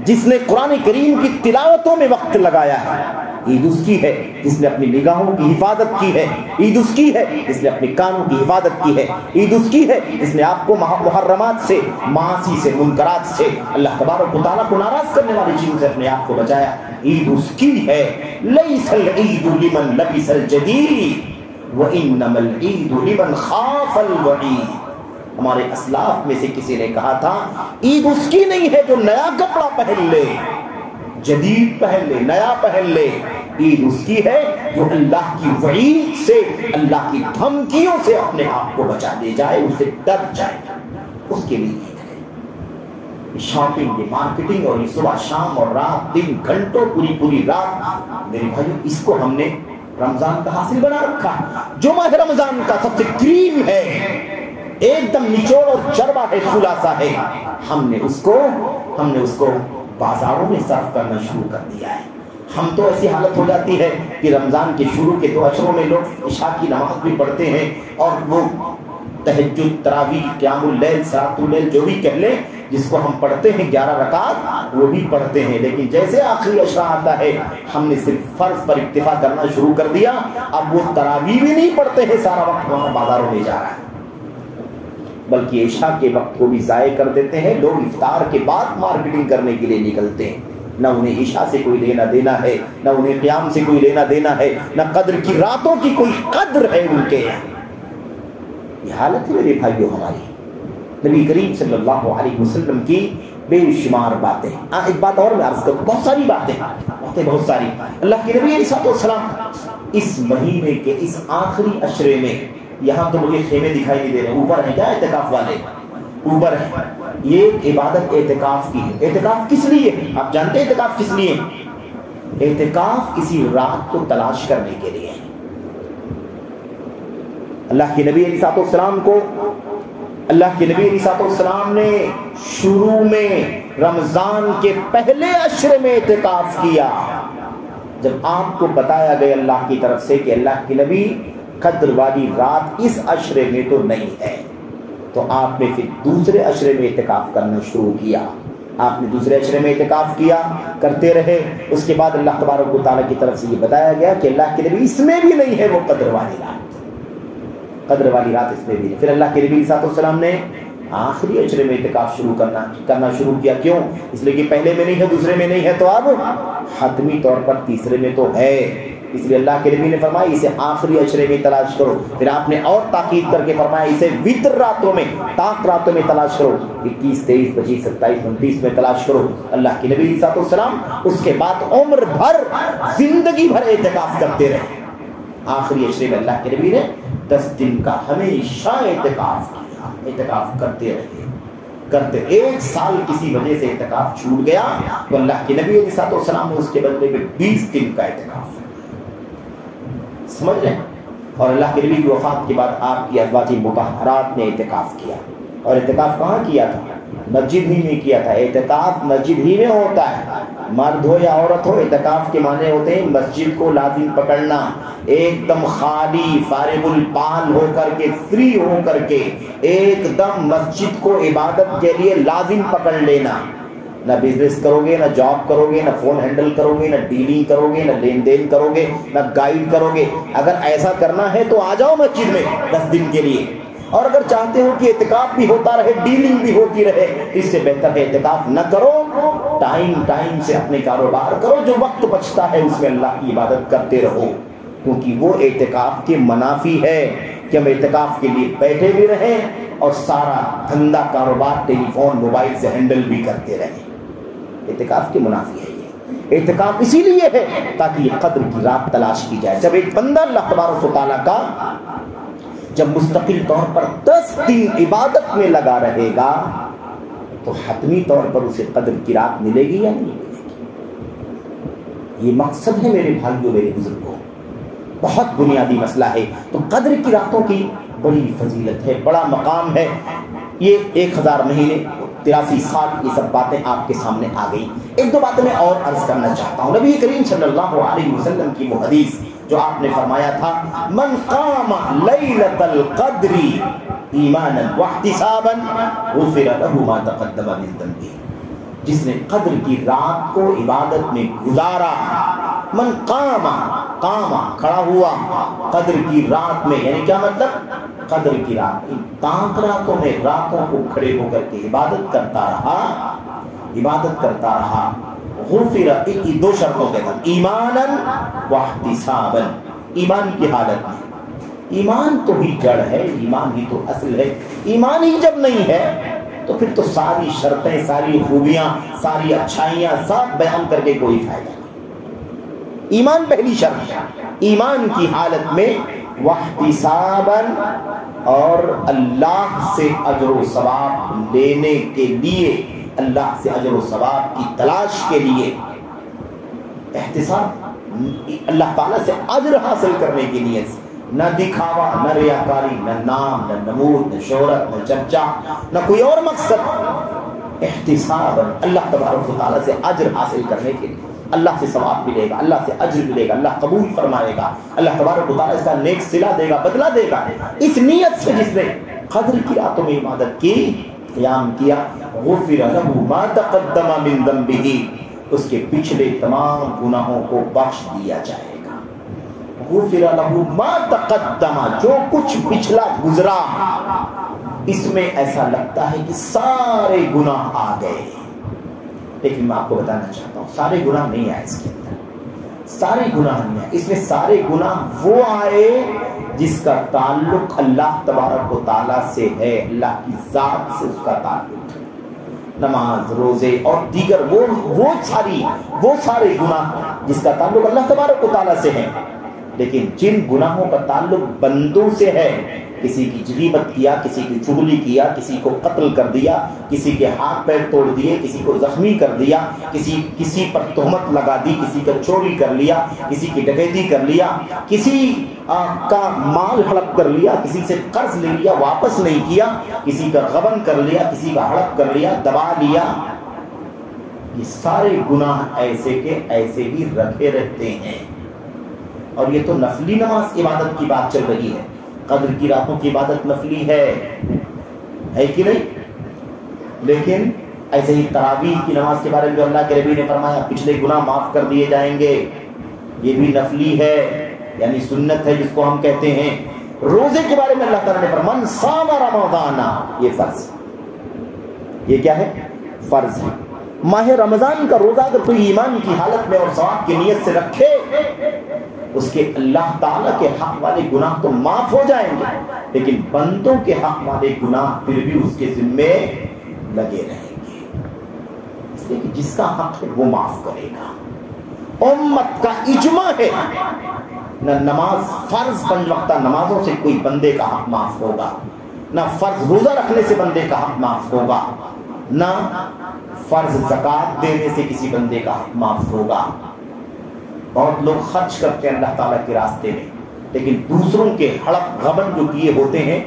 جس نے قرآن کریم کی تلاوتوں میں وقت لگایا ہے، عید اس کی ہے جس نے اپنی نگاہوں کی حفاظت کی ہے، عید اس کی ہے جس نے اپنے کانوں کی حفاظت کی ہے، عید اس کی ہے جس نے آپ کو محرمات سے، معاصی سے، منکرات سے، اللہ تبارک و تعالیٰ کو ناراض کرنے والی چیزوں سے اپنے آپ کو بچایا۔ عید اس کی ہے، لیس العید لمن لبس الجدید وانما العید لمن خاف الوعید۔ ہمارے اسلاف میں سے کسی نے کہا تھا عید اس کی نہیں ہے جو نیا کپڑا پہن لے، جدید پہن لے، نیا پہن لے، عید اس کی ہے جو اللہ کی وعید سے، اللہ کی دھمکیوں سے اپنے آپ کو بچا لے جائے، اسے ڈر جائے، اس کے لیے عید ہے۔ یہ شاپنگ، یہ مارکیٹنگ، اور یہ صبح شام اور رات، دن گھنٹوں، پوری رات، میرے بھائیو اس کو ہم نے رمضان کا حاصل بنا رکھا۔ جو ماہ رمضان کا سب سے کریم ہے، ایک دم نچوڑ اور چربا ہے، خلاصہ ہے، ہم نے اس کو بازاروں میں صرف کرنا شروع کر دیا ہے۔ ہم تو ایسی حالت ہو جاتی ہے کہ رمضان کے شروع کے 2 عشروں میں لوگ عشاء کی نماز بھی پڑھتے ہیں، اور وہ تہجد، تراویح، قیام اللیل، صلاۃ اللیل جو بھی کہہ لیں، جس کو ہم پڑھتے ہیں 11 رکعات وہ بھی پڑھتے ہیں، لیکن جیسے آخری عشرہ آتا ہے ہم نے صرف فرض پر اکتفا کرنا شروع کر دیا، اب وہ تراویح بھی نہیں پڑھتے ہیں، سارا وقت وہاں بازاروں میں جا رہا ہے، بلکہ عشاء کے وقت کو بھی ضائع کر دیتے ہیں۔ لوگ افطار کے بعد مارکیٹنگ کرنے کے لیے نکلتے ہیں، نہ انہیں عشاء سے کوئی لینا دینا ہے، نہ انہیں قیام سے کوئی لینا دینا ہے، نہ قدر کی راتوں کی کوئی قدر ہے ان کے یہاں۔ یہ حالت ہے میرے بھائیوں ہماری۔ نبی کریم صلی اللہ علیہ وسلم کی بے شمار باتیں۔ ایک بات اور میں عرض کروں، بہت ساری باتیں بہت ساری۔ اللہ کے نبی علیہ السلام اس مہینے کے اس آخری عشرے میں یہاں تو مجھے خیمے دکھائی نہیں دے رہے، اوپر ہیں کیا اعتکاف والے؟ اوپر ہیں. یہ عبادت اعتکاف کی ہے. اعتکاف کس لیے؟ آپ جانتے ہیں اعتکاف کس لیے؟ اعتکاف کسی رات کو تلاش کرنے کے لیے. اللہ کے نبی علیہ السلام کو اللہ کے نبی علیہ السلام نے شروع میں رمضان کے پہلے عشرے میں اعتکاف کیا. جب آپ کو بتایا گیا اللہ کی طرف سے کہ اللہ کے نبی قدر والی رات اس عشرے میں تو نہیں ہے، تو آپ نے پھر دوسرے عشرے میں اعتکاف کرنا شروع کیا. آپ نے دوسرے عشرے میں اعتکاف کیا، کرتے رہے. اس کے بعد اللہ تبارک و تعالیٰ کی طرف سے یہ بتایا گیا کہ اللہ کے نبی اس میں بھی نہیں ہے وہ قدر والی رات، قدر والی رات اس میں بھی نہیں. پھر اللہ کے نبی صلی اللہ علیہ وسلم نے آخری عشرے میں اعتکاف کرنا شروع کیا. کیوں؟ اس لیے کہ پہلے میں نہیں ہے، دوسرے میں نہیں ہے، تو اب حتمی طور پر تیسرے میں تو ہے. اس لیے اللہ کے نبی نے فرمایا اسے آخری عشرے میں تلاش کرو. پھر آپ نے اور تاکید کر کے فرمایا اسے وتر راتوں میں، طاق راتوں میں تلاش کرو. 21 23 25 27 29 میں تلاش کرو. اللہ کے نبی صلی اللہ علیہ وسلم اس کے بعد عمر بھر، زندگی بھر اعتکاف کرتے رہے. آخری عشرے میں اللہ کے نبی نے 10 دن کا ہمیشہ اعتکاف کیا. اعتکاف کرتے رہے، کرتے. 1 سال کسی وجہ سے اعتکاف چھوٹ گیا تو اللہ کے نبی علیہ السلام نے اس کے بدلے میں 20 دن کا اعتکاف. سمجھ رہے ہیں؟ اور اللہ کے نبی کی وفات کے بعد آپ کی ازواج مطہرات نے اعتکاف کیا. اور اعتکاف کہاں کیا تھا؟ مسجد ہی میں کیا تھا. اعتکاف مسجد ہی میں ہوتا ہے، مرد ہو یا عورت ہو. اعتکاف کے معنی ہوتے ہیں مسجد کو لازم پکڑنا، ایک دم خالی فارغ البال ہو کر کے، فری ہو کر کے ایک دم مسجد کو عبادت کے لیے لازم پکڑ لینا. نہ بزنس کرو گے، نہ جاب کرو گے، نہ فون ہینڈل کرو گے، نہ ڈیلنگ کرو گے، نہ لین دین کرو گے، نہ گائیڈ کرو گے. اگر ایسا کرنا ہے تو آ جاؤ مسجد میں 10 دن کے لیے. اور اگر چاہتے ہو کہ اعتکاف بھی ہوتا رہے، ڈیلنگ بھی ہوتی رہے، اس سے بہتر ہے اعتکاف نہ کرو. ٹائم سے اپنے کاروبار کرو، جو وقت بچتا ہے اس میں اللہ کی عبادت کرتے رہو. کیونکہ وہ اعتکاف کے منافی ہے کہ ہم اعتکاف کے لیے بیٹھے بھی رہیں اور سارا دھندا کاروبار ٹیلی فون موبائل سے ہینڈل بھی کرتے رہیں. اعتکاف کے منافی ہے یہ. اعتکاف اسی لیے ہے تاکہ یہ قدر کی رات تلاش کی جائے. جب ایک بندہ اللہ تبارک و تعالیٰ کا جب مستقل طور پر 10 دن عبادت میں لگا رہے گا تو حتمی طور پر اسے قدر کی رات ملے گی یا نہیں ملے گی. یہ مقصد ہے میرے بھائیوں، میرے بزرگوں، بہت بنیادی مسئلہ ہے. تو قدر کی راتوں کی بڑی فضیلت ہے، بڑا مقام ہے. یہ 1000 مہینے 83 سال یہ سب باتیں آپ کے سامنے آ گئی. 1-2 باتیں میں اور عرض کرنا چاہتا ہوں. نبی کریم صلی اللہ علیہ وسلم کی وہ حدیث جو آپ نے فرمایا تھا، من قام لیلۃ القدر ایمانا واحتسابا غفر له ما تقدم من ذنبه. جس نے قدر کی رات کو عبادت میں گزارا، من قام کھڑا ہوا قدر کی رات میں، یعنی کیا مطلب؟ قدر کی رات طاق راتوں میں راتوں کو کھڑے ہو کر کے عبادت کرتا رہا، غفر. 2 شرطوں کے ساتھ، ایمانا واحتسابا. ایمان کی حالت میں، ایمان تو ہی جڑ ہے، ایمان ہی تو اصل ہے. ایمان ہی جب نہیں ہے تو پھر تو ساری شرطیں، ساری خوبیاں، ساری اچھائیاں سب بیان کر کے کوئی فائدہ نہیں. ایمان پہلی شرط ہے. ایمان کی حالت میں واحتسابا، اور اللہ سے اجر و ثواب لینے کے لیے، اللہ سے اجر و ثواب کی تلاش کے لیے. احتساب اللہ تعالیٰ سے اجر حاصل کرنے کی نیت سے، نہ دکھاوا، نہ ریاکاری، نہ نام، نہ نمود، نہ شہرت، نہ چرچا، نہ کوئی اور مقصد. احتساب اللہ تبارک و تعالیٰ سے اجر حاصل کرنے کے لیے. اللہ سے ثواب ملے گا، اللہ سے اجر ملے گا، اللہ قبول فرمائے گا، اللہ تبارک و تعالیٰ اس کا نیک صلہ دے گا، بدلہ دے گا. اس نیت سے جس نے قدر کی راتوں میں عبادت کی، قیام کیا، غفر له ما تقدم من ذنبه، اس کے پچھلے تمام گناہوں کو بخش دیا جائے گا. غفر له ما تقدم، جو کچھ پچھلا گزرا، اس میں ایسا لگتا ہے کہ سارے گناہ آ گئے، لیکن میں آپ کو بتانا چاہتا ہوں سارے گناہ نہیں آئے. اس کے اندر سارے گناہ نہیں آئے. اس میں سارے گناہ وہ آئے جس کا تعلق اللہ تبارک و تعالیٰ سے ہے، اللہ کی ذات سے اس کا تعلق ہے. نماز، روزے اور دیگر وہ سارے گناہ جس کا تعلق اللہ تبارک و تعالیٰ سے ہے. لیکن جن گناہوں کا تعلق بندوں سے ہے، کسی کی غیبت کیا، کسی کی چغلی کیا، کسی کو قتل کر دیا، کسی کے ہاتھ پیر توڑ دیے، کسی کو زخمی کر دیا، کسی پر تہمت لگا دی، کسی کا چوری کر لیا، کسی کی ڈکیتی کر لیا، کسی کا مال ہڑپ کر لیا، کسی سے قرض لے لیا واپس نہیں کیا، کسی کا غبن کر لیا، کسی کا ہڑپ کر لیا، دبا لیا، یہ سارے گناہ ایسے کے ایسے ہی رکھے رہتے ہیں۔ اور یہ تو نفلی نماز عبادت کی بات چل رہی ہے، قدر کی راتوں کی عبادت نفلی ہے کہ نہیں؟ لیکن ایسے ہی تراویح کی نماز کے بارے میں جو اللہ کے نبی نے فرمایا پچھلے گناہ معاف کر دیے جائیں گے، یہ بھی نفلی ہے، یعنی سنت ہے جس کو ہم کہتے ہیں۔ روزے کے بارے میں اللہ تعالیٰ نے فرمایا من صام رمضان، یہ فرض، یہ کیا ہے؟ فرض ہے۔ ماہ رمضان کا روزہ اگر کوئی ایمان کی حالت میں اور ثواب کی نیت سے رکھے، اس کے اللہ تعالیٰ کے حق والے گناہ تو معاف ہو جائیں گے، لیکن بندوں کے حق والے گناہ پھر بھی اس کے ذمے لگے رہیں گے، اس لیے کہ جس کا حق ہے وہ معاف کرے گا۔ امت کا اجماع ہے، نہ نماز فرض 5 وقتہ نمازوں سے کوئی بندے کا حق معاف ہوگا، نہ فرض روزہ رکھنے سے بندے کا حق معاف ہوگا، نہ فرض زکوٰۃ دینے سے کسی بندے کا حق معاف ہوگا۔ بہت لوگ خرچ کرتے ہیں اللہ تعالیٰ کے راستے میں، لیکن دوسروں کے ہڑپ غبن جو کیے ہوتے ہیں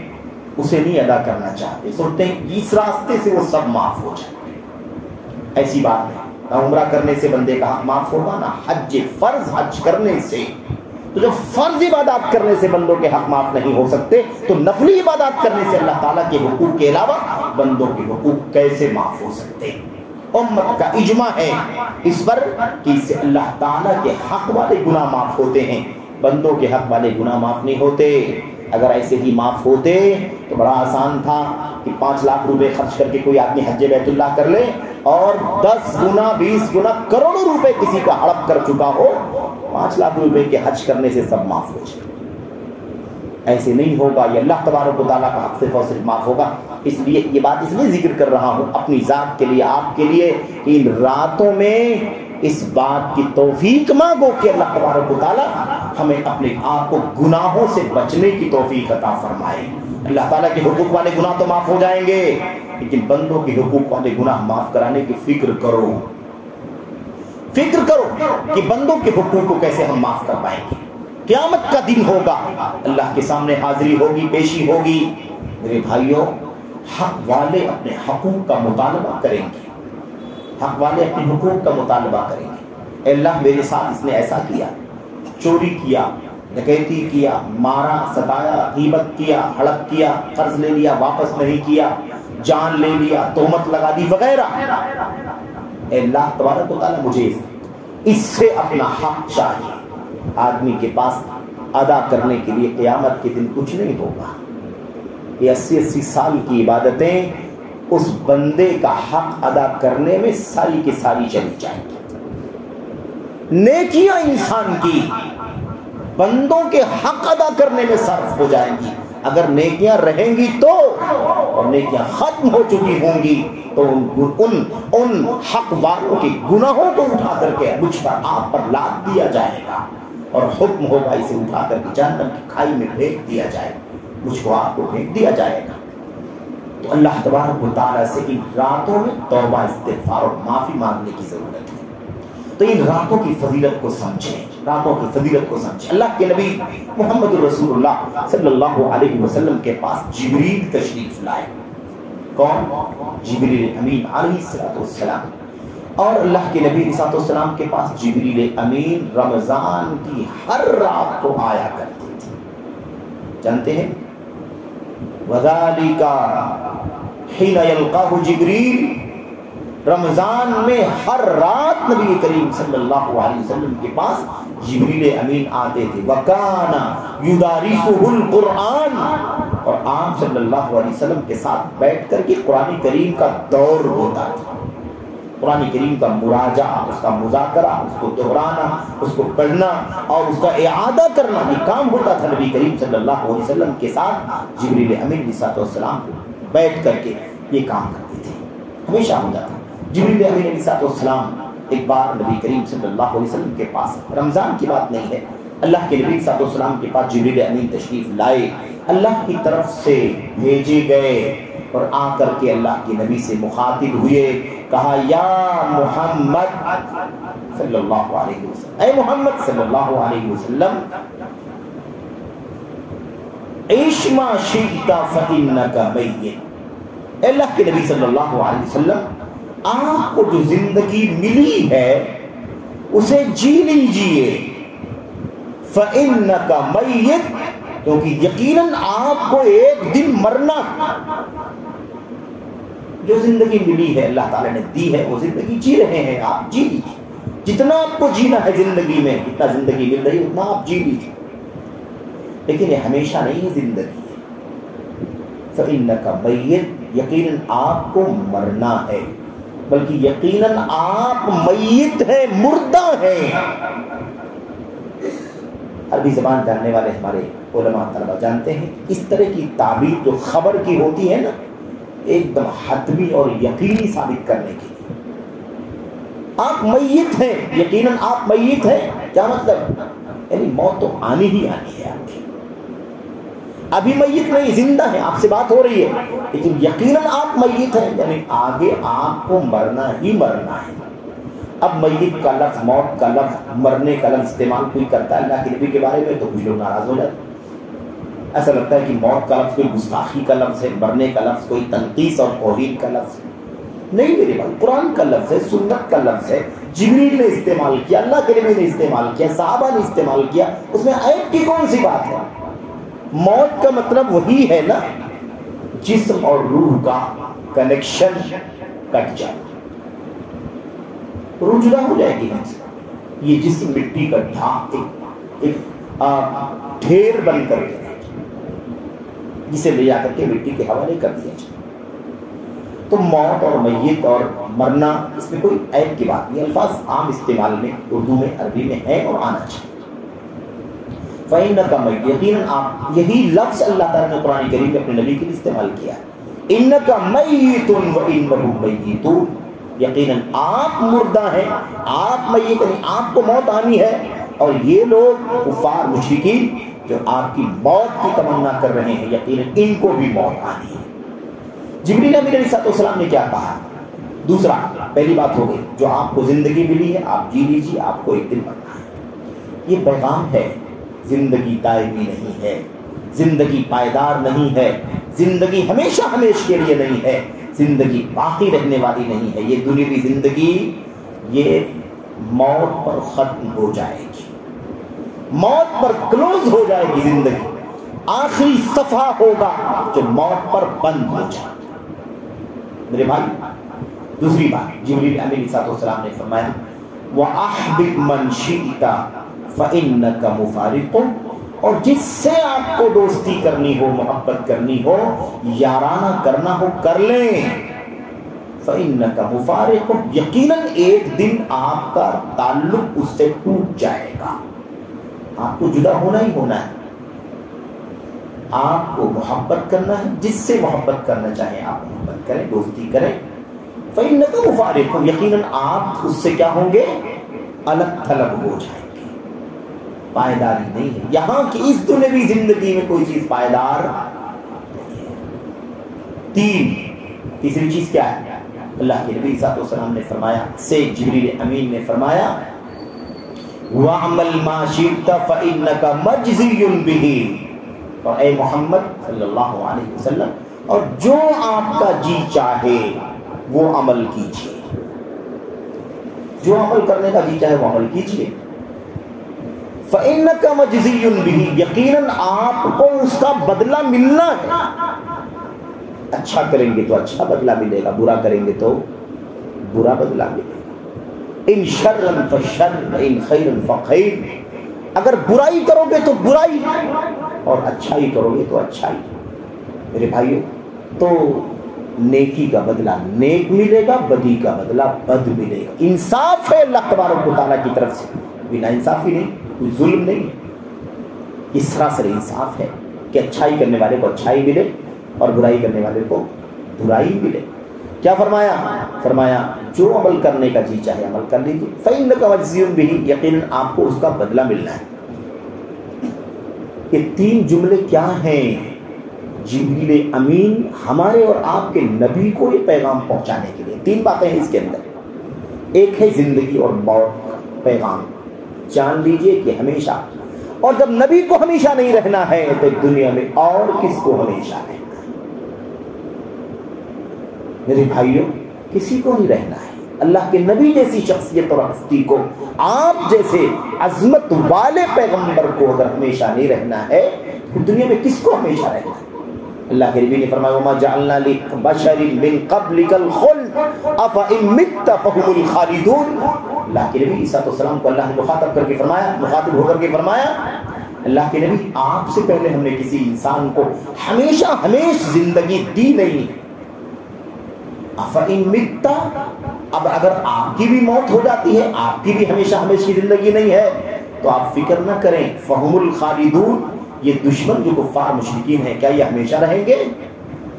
اسے نہیں ادا کرنا چاہتے، سوچتے ہیں اس راستے سے وہ سب معاف ہو جائے۔ ایسی بات نہیں، نہ عمرہ کرنے سے بندے کا حق معاف ہوگا، نہ حج فرض حج کرنے سے۔ تو جو فرض عبادات کرنے سے بندوں کے حق معاف نہیں ہو سکتے، تو نفلی عبادات کرنے سے اللہ تعالیٰ کے حقوق کے علاوہ بندوں کے حقوق کیسے معاف ہو سکتے؟ امت کا اجماع ہے اس پر کہ اس سے اللہ تعالیٰ کے حق والے گناہ معاف ہوتے ہیں، بندوں کے حق والے گناہ معاف نہیں ہوتے۔ اگر ایسے ہی معاف ہوتے تو بڑا آسان تھا کہ 5 لاکھ روپے خرچ کر کے کوئی آدمی حج بیت اللہ کر لے اور 10 گنا 20 گنا کروڑوں روپے کسی کا ہڑپ کر چکا ہو، 5 لاکھ روپے کے حج کرنے سے سب معاف ہو جائے۔ ایسے نہیں ہوگا، یہ اللہ تبارک و تعالیٰ کا حق صرف اور صرف معاف ہوگا۔ اس لیے یہ بات اس لیے ذکر کر رہا ہوں اپنی ذات کے لیے، آپ کے لیے، کہ ان راتوں میں اس بات کی توفیق مانگو کہ اللہ تبارک و تعالیٰ ہمیں اپنے آپ کو گناہوں سے بچنے کی توفیق عطا فرمائے۔ اللہ تعالیٰ کے حقوق والے گناہ تو معاف ہو جائیں گے، لیکن بندوں کے حقوق والے گناہ معاف کرانے کی فکر کرو، فکر کرو کہ بندوں کے حقوق کو کیسے ہم معاف کر پائیں گے۔ قیامت کا دن ہوگا، اللہ کے سامنے حاضری ہوگی، پیشی ہوگی۔ میرے بھائیوں، حق والے اپنے حقوق کا مطالبہ کریں گے، حق والے اپنے حقوق کا مطالبہ کریں گے۔ اے اللہ میرے ساتھ اس نے ایسا کیا، چوری کیا، ڈکیتی کیا، مارا، ستایا، غیبت کیا، ہڑپ کیا، قرض لے لیا واپس نہیں کیا، جان لے لیا، تہمت لگا دی وغیرہ۔ اے اللہ تبارک و تعالیٰ مجھے اس سے اپنا حق چاہیے۔ آدمی کے پاس ادا کرنے کے لیے قیامت کے دن کچھ نہیں ہوگا۔ یہ 80 سال کی عبادتیں اس بندے کا حق ادا کرنے میں ساری کی ساری چلی جائیں گی۔ نیکیاں انسان کی بندوں کے حق ادا کرنے میں صرف ہو جائیں گی۔ اگر نیکیاں رہیں گی تو، اور نیکیاں ختم ہو چکی ہوں گی تو ان حق والوں کے گناہوں کو اٹھا کر کے مجھ پر آپ پر لاد دیا جائے گا، اور حکم ہوگا اسے اٹھا کر کے جہنم کی کھائی میں پھینک دیا جائے گا، مجھ کو آپ کو پھینک دیا جائے گا۔ تو اللہ تبارک و تعالیٰ سے ان راتوں میں توبہ، استغفار اور معافی مانگنے کی ضرورت ہے۔ تو ان راتوں کی فضیلت کو سمجھیں، راتوں کی فضیلت کو سمجھیں۔ اللہ کے نبی محمد رسول اللہ صلی اللہ علیہ وسلم کے پاس جبریل تشریف لائے۔ کون؟ جبریل امین علیہ السلام۔ اور اللہ کے نبی علیہ السلام کے پاس جبریل امین رمضان کی ہر رات کو آیا کرتے تھے۔ جانتے ہیں وَذَلِكَ حِينَ يَلْقَاهُ جبریل، رمضان میں ہر رات نبی کریم صلی اللہ علیہ وسلم کے پاس جبریل امین آتے تھے۔ وَكَانَ يُدَارِسُهُ الْقُرْآنَ، اور آپ صلی اللہ علیہ وسلم کے ساتھ بیٹھ کر کے قرآن کریم کا دور ہوتا تھا۔ قرآن کریم کا مراجعہ، اس کا مذاکرہ، اس کو دہرانا، اس کو پڑھنا اور اس کا اعادہ کرنا، یہ کام ہوتا تھا نبی کریم صلی اللہ علیہ وسلم کے ساتھ جبریل امین علیہ السلام بیٹھ کر کے یہ کام کرتے تھے، ہمیشہ ہوتا تھا۔ جبریل امین علیہ السلام ایک بار نبی کریم صلی اللہ علیہ وسلم کے پاس، رمضان کی بات نہیں ہے، اللہ کے نبی صلی اللہ علیہ وسلم کے پاس جبریل امین تشریف لائے، اللہ کی طرف سے بھیجے گئے اور آ کر کے اللہ کے نبی سے مخاطب ہوئے، کہا یا محمد صلی اللہ علیہ وسلم، اے محمد صلی اللہ علیہ وسلم، عیش ما شئت فإنک میت، اے اللہ کے نبی صلی اللہ علیہ وسلم، آپ کو جو زندگی ملی ہے اسے جی لیجئے، فإنک میت، کیونکہ یقیناً آپ کو ایک دن مرنا، جو زندگی ملی ہے اللہ تعالیٰ نے دی ہے وہ زندگی جی رہے ہیں، آپ جی لیجیے، جتنا آپ کو جینا ہے زندگی میں، جتنا زندگی مل رہی ہے اتنا آپ جی لیجیے، لیکن یہ ہمیشہ نہیں ہے زندگی ہے، فإنک میت، یقیناً آپ کو مرنا ہے، بلکہ یقیناً آپ میت ہیں، مردہ ہیں۔ عربی زبان جاننے والے ہمارے علماء طلبہ جانتے ہیں اس طرح کی تعبیر جو خبر کی ہوتی ہے نا، ایک دم حتمی اور یقینی ثابت کرنے کے لیے، آپ میت ہیں، یقیناً آپ میت ہیں، کیا مطلب؟ یعنی موت تو آنی ہی آنی ہے آپ کی، ابھی میت نہیں، زندہ ہے، آپ سے بات ہو رہی ہے، لیکن یقیناً آپ میت ہیں، یعنی آگے آپ کو مرنا ہی مرنا ہے۔ اب میت کا لفظ، موت کا لفظ، مرنے کا لفظ استعمال کوئی کرتا ہے اللہ کے نبی کے بارے میں تو کچھ لوگ ناراض ہو جاتے ہیں، ایسا لگتا ہے کہ موت کا لفظ کوئی گستاخی کا لفظ ہے، مرنے کا لفظ کوئی تنقیص اور توہین کا لفظ ہے۔ نہیں میرے بھائی، قرآن کا لفظ ہے، سنت کا لفظ ہے، جبریل نے استعمال کیا، اللہ کے نبی نے استعمال کیا، صحابہ نے استعمال کیا، اس میں عیب کی کون سی بات ہے؟ موت کا مطلب وہی ہے نا، جسم اور روح کا کنیکشن کٹ جائے، روح جدا ہو جائے گی ہم سے، یہ جسم مٹی کا ایک ڈھیر بن کر کے جسے لے جا کر کے مٹی کے حوالے کر دیا جائے۔ تو موت اور میت اور مرنا، اس میں کوئی عیب کی بات نہیں، الفاظ عام استعمال میں اردو میں عربی میں ہے اور آنا چاہیے۔ فإنک میت، یقیناً آپ، یہی لفظ اللہ تعالیٰ نے قرآن کریم میں اپنے نبی کے لیے استعمال کیا، انک میت وانہم میتون، یقیناً آپ مردہ ہیں، آپ میت ہیں، آپ کو موت آنی ہے، اور یہ لوگ کفار مشرکین جو آپ کی موت کی تمنا کر رہے ہیں، یقیناً ان کو بھی موت آنی ہے۔ جبریل امین علیہ السلام نے کیا کہا؟ دوسرا، پہلی بات ہو گئی جو آپ کو زندگی ملی ہے آپ جی لیجیے، آپ کو ایک دن مرنا ہے، یہ پیغام ہے، زندگی دائمی نہیں ہے، زندگی پائیدار نہیں ہے، زندگی ہمیشہ ہمیشہ کے لیے نہیں ہے، زندگی باقی رہنے والی نہیں ہے، یہ دنیاوی زندگی یہ موت پر ختم ہو جائے گی، موت پر کلوز ہو جائے گی زندگی، آخری صفحہ ہوگا جو موت پر بند ہو جائے۔ میرے بھائی، دوسری بات، جبریل امین علیہ السلام نے فرمایا وَأَحْبِبْ مَنْ شِئْتَ فَإِنَّكَ مُفَارِقٌ، اور جس سے آپ کو دوستی کرنی ہو، محبت کرنی ہو، یارانہ کرنا ہو، کر لیں، فَإِنَّكَ مُفَارِقٌ، یقیناً ایک دن آپ کا تعلق اس سے ٹوٹ جائے گا، آپ کو جدا ہونا ہی ہونا ہے، آپ کو محبت کرنا ہے، جس سے محبت کرنا چاہیں آپ محبت کریں، دوستی کریں، فَإِنَّكَ مُفَارِقٌ، یقیناً آپ اس سے کیا ہوں گے؟ الگ تھلگ ہو جائیں گے، پائیداری نہیں ہے، یہاں کی اس دنیاوی زندگی میں کوئی چیز پائیدار نہیں ہے۔ تیسری چیز کیا ہے؟ اللہ کے نبی صلی اللہ علیہ وسلم نے فرمایا، سے جبریل امین نے فرمایا وَعْمَلْ مَا شِئْتَ فَإِنَّكَ مَجْزِيٌّ بِهِ، اور اے محمد صلی اللہ علیہ وسلم، اور جو آپ کا جی چاہے وہ عمل کیجئے، جو عمل کرنے کا جی چاہے وہ عمل کیجئے، فَإِنَّكَ مَجْزِيٌّ بِهِ، یقیناً آپ کو اس کا بدلہ ملنا ہے، اچھا کریں گے تو اچھا بدلہ ملے گا، برا کریں گے تو برا بدلہ ملے گا، ان شرًا فشر وان خیرًا فخیر، اگر برائی کرو گے تو برائی اور اچھائی کرو گے تو اچھائی۔ میرے بھائیو، تو نیکی کا بدلہ نیک ملے گا، بدی کا بدلہ بد ملے گا، انصاف ہے اللہ تبارک و تعالیٰ کی طرف سے، بنا انصافی نہیں، کوئی ظلم نہیں، اس سراسر انصاف ہے کہ اچھائی کرنے والے کو اچھائی ملے اور برائی کرنے والے کو برائی ملے۔ کیا فرمایا؟ فرمایا جو عمل کرنے کا جی چاہے عمل کر لیجیے، فَإِنَّكَ مَجْزِيٌّ بِهِ، یقیناً آپ کو اس کا بدلہ ملنا ہے۔ یہ 3 جملے کیا ہیں؟ جبریل امین ہمارے اور آپ کے نبی کو یہ پیغام پہنچانے کے لیے 3 باتیں ہیں اس کے اندر. ایک ہے زندگی اور موت کا پیغام، جان لیجئے کہ ہمیشہ، اور جب نبی کو ہمیشہ نہیں رہنا ہے تو دنیا میں اور کس کو ہمیشہ رہنا ہے؟ میرے بھائیوں، کسی کو نہیں رہنا ہے. اللہ کے نبی جیسی شخصیت اور ہستی کو، آپ جیسے عظمت والے پیغمبر کو اگر ہمیشہ نہیں رہنا ہے تو دنیا میں کس کو ہمیشہ رہنا ہے؟ اللہ کے نبی نے فرمایا وما جعلنا لبشر من قبلک الخلد افإن مت فهم الخالدون. اللہ کے نبی عیسیٰ علیہ السلام کو اللہ نے مخاطب ہو کر کے فرمایا اللہ کے نبی آپ سے پہلے ہم نے کسی انسان کو ہمیشہ زندگی دی نہیں. افإن مت، اب اگر آپ کی بھی موت ہو جاتی ہے، آپ کی بھی ہمیشہ کی زندگی نہیں ہے تو آپ فکر نہ کریں. فهم الخالدون، یہ دشمن جو کفار مشرکین ہیں، کیا یہ ہمیشہ رہیں گے؟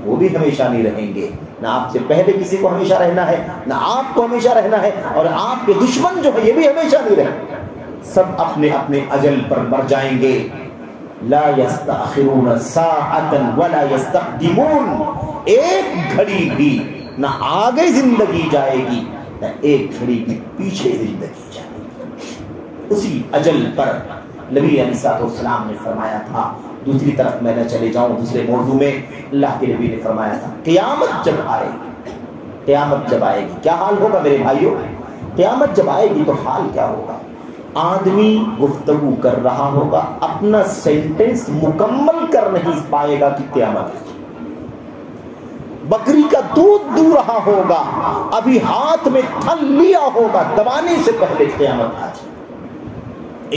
وہ بھی ہمیشہ نہیں رہیں گے. نہ آپ سے پہلے کسی کو ہمیشہ رہنا ہے، نہ آپ کو ہمیشہ رہنا ہے، اور آپ کے دشمن جو ہے یہ بھی ہمیشہ نہیں رہیں گے. سب اپنے اپنے اجل پر مر جائیں گے. لا یستأخرون ساعة ولا یستقدمون، ایک گھڑی بھی نہ آگے زندگی جائے گی نہ ایک گھڑی بھی پیچھے زندگی جائے گی. اسی اجل پر نبی علیہ السلام نے فرمایا تھا. دوسری طرف میں نہ چلے جاؤں، دوسرے موضوع میں اللہ کے نبی نے فرمایا تھا قیامت جب آئے گی کیا حال ہوگا میرے بھائیوں؟ قیامت جب آئے گی تو حال کیا ہوگا؟ آدمی گفتگو کر رہا ہوگا، اپنا سینٹنس مکمل کر نہیں پائے گا کہ قیامت ہے. بکری کا دودھ دو رہا ہوگا، ابھی ہاتھ میں تھن لیا ہوگا، دبانے سے پہلے قیامت آ جائے.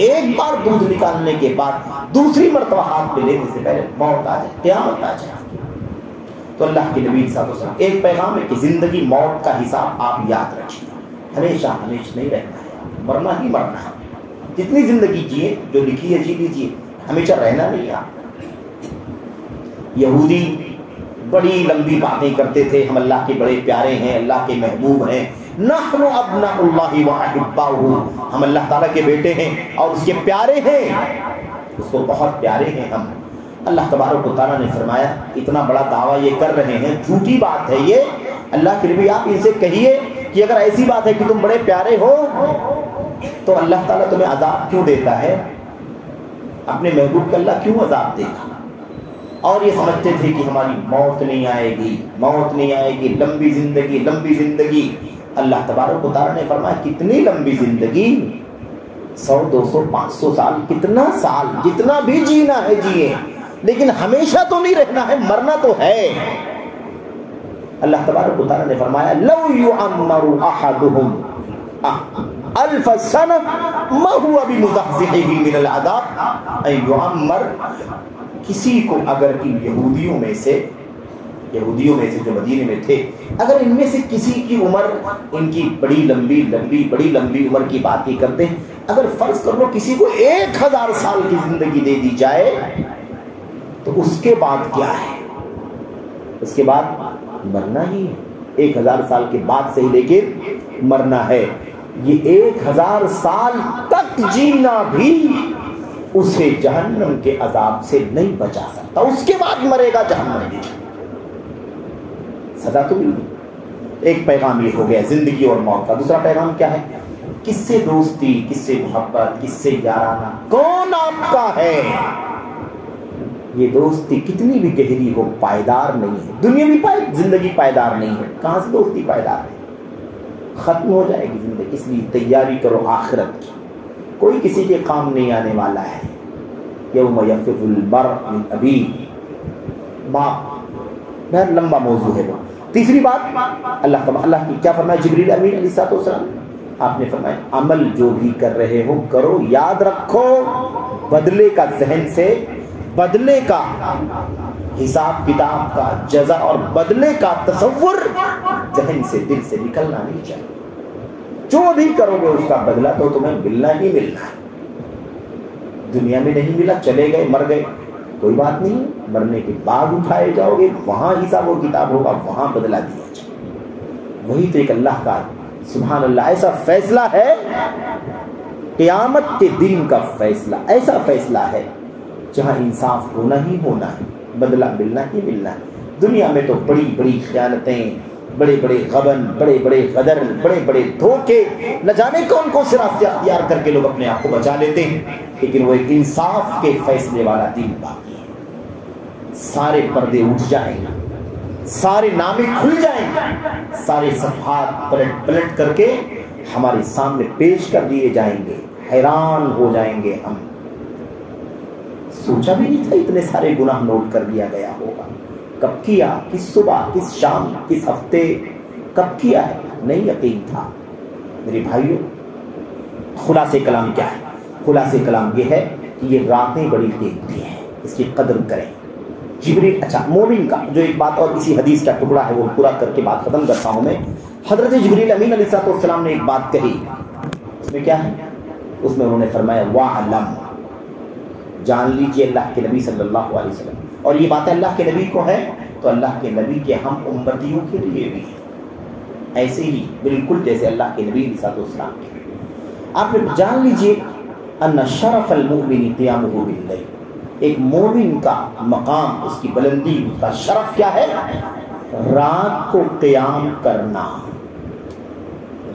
ایک بار دودھ نکالنے کے بعد دوسری مرتبہ ہاتھ میں لینے سے پہلے موت آ جائے، قیامت آ جائے. تو اللہ کے نبی صلی اللہ علیہ وسلم ایک پیغام ہے کہ زندگی موت کا حساب آپ یاد رکھیے. ہمیشہ نہیں رہنا ہے، مرنا ہی مرنا ہے. جتنی زندگی جیے، جو لکھی ہے جی لیجیے، ہمیشہ رہنا نہیں ہے. یہودی بڑی لمبی باتیں کرتے تھے، ہم اللہ کے بڑے پیارے ہیں، اللہ کے محبوب ہیں. نحن ابناء اللہ واحباؤہ، ہم اللہ تعالیٰ کے بیٹے ہیں اور اس کے پیارے ہیں، اس کو بہت پیارے ہیں ہم. اللہ تبارک و تعالیٰ نے فرمایا اتنا بڑا دعویٰ یہ کر رہے ہیں، جھوٹی بات ہے یہ. اللہ پھر بھی آپ ان سے کہیے کہ اگر ایسی بات ہے کہ تم بڑے پیارے ہو تو اللہ تعالیٰ تمہیں عذاب کیوں دیتا ہے؟ اپنے محبوب کو اللہ کیوں عذاب دے گا؟ اور یہ سمجھتے تھے کہ ہماری موت نہیں آئے گی، لمبی زندگی. اللہ تبارک و تعالیٰ نے فرمایا کتنی لمبی زندگی، 100 200 500 سال، کتنا سال، جتنا بھی جینا ہے جیے، لیکن ہمیشہ تو نہیں رہنا ہے، مرنا تو ہے. اللہ تبارک و تعالیٰ نے فرمایا لو یعمر احدهم 1000 سنہ ما هو بمزحزحه من العذاب ان یعمر. کسی کو اگر ان یہودیوں میں سے جو مدینے میں تھے، اگر ان میں سے کسی کی عمر، ان کی بڑی لمبی عمر کی بات ہی کرتے ہیں، اگر فرض کر لو کسی کو 1000 سال کی زندگی دے دی جائے تو اس کے بعد کیا ہے؟ اس کے بعد مرنا ہی ہے. 1000 سال کے بعد سے ہی لیکن مرنا ہے. یہ 1000 سال تک جینا بھی اسے جہنم کے عذاب سے نہیں بچا سکتا. اس کے بعد مرے گا جہنم میں، سزا تو ملی. ایک پیغام یہ ہو گیا زندگی اور موت کا. دوسرا پیغام کیا ہے؟ کس سے دوستی، کس سے محبت، کس سے یارانہ، کون آپ کا ہے؟ یہ دوستی کتنی بھی گہری ہو پائیدار نہیں ہے. دنیاوی زندگی پائیدار نہیں ہے، کہاں سے دوستی پائیدار ہے؟ ختم ہو جائے گی زندگی. اس لیے تیاری کرو آخرت کی، کوئی کسی کے کام نہیں آنے والا ہے. یوم یفر المرء من ابیہ، بہت لمبا موضوع ہے وہ. تیسری بات اللہ کی کیا فرمایا جبریل امین علیہ السلام؟ آپ نے فرمایا عمل جو بھی کر رہے ہو کرو، یاد رکھو بدلے کا ذہن سے، بدلے کا حساب کتاب کا جزا اور بدلے کا تصور ذہن سے، دل سے نکلنا نہیں چاہیے. جو بھی کرو گے اس کا بدلہ تو تمہیں ملنا ہی ملنا ہے. دنیا میں نہیں ملا، چلے گئے، مر گئے، کوئی بات نہیں. مرنے کے بعد اٹھائے جاؤ گے، وہاں حساب و کتاب ہوگا، وہاں بدلہ دیا جائے. وہی تو ایک اللہ کا سبحان اللہ ایسا فیصلہ ہے، قیامت کے دن کا فیصلہ ایسا فیصلہ ہے جہاں انصاف ہونا ہی ہونا ہے، بدلہ ملنا ہی ملنا ہے۔ دنیا میں تو بڑی بڑی خیانتیں، بڑے بڑے غبن، بڑے بڑے غدر، بڑے بڑے دھوکے، نہ جانے کون کون سے راستے اختیار کر کے لوگ اپنے آپ کو بچا لیتے ہیں، لیکن وہ ایک انصاف کے فیصلے والا دن باقی ہے۔ سارے پردے اٹھ جائیں گے، سارے نامے کھل جائیں گے، سارے صفحات پلٹ پلٹ کر کے ہمارے سامنے پیش کر دیے جائیں گے، حیران ہو جائیں گے ہم۔ سوچا بھی نہیں تھا اتنے سارے گناہ نوٹ کر دیا گیا ہوگا۔ کب کیا، کس صبح، کس شام، کس ہفتے، کب کیا ہے، نہیں یقین تھا۔ میرے بھائیوں، خلاصے کلام کیا ہے؟ خلاصے کلام یہ ہے کہ یہ راتیں بڑی قیمتی ہیں، اس کی قدر کریں۔ جبریل، اچھا مومن کا جو ایک بات اور اسی حدیث کا ٹکڑا ہے وہ پورا کر کے بات ختم کرتا ہوں میں۔ حضرت جبریل امین علیہ السلام نے ایک بات کہی، اس میں کیا ہے؟ اس میں انہوں نے فرمایا وَعْلَمْ، جان لیجئے اللہ کے نبی صلی اللہ علیہ وسلم، اور یہ بات اللہ کے نبی کو ہے تو اللہ کے نبی کے ہم امتیوں کے لیے بھی ہے، ایسے ہی بالکل جیسے اللہ کے نبی علیہ السلام کے۔ آپ جان لیجئے ان شرف المؤمن قیامہ باللیل، ایک مومن کا مقام، اس کی بلندی، اس کا شرف کیا ہے؟ رات کو قیام کرنا۔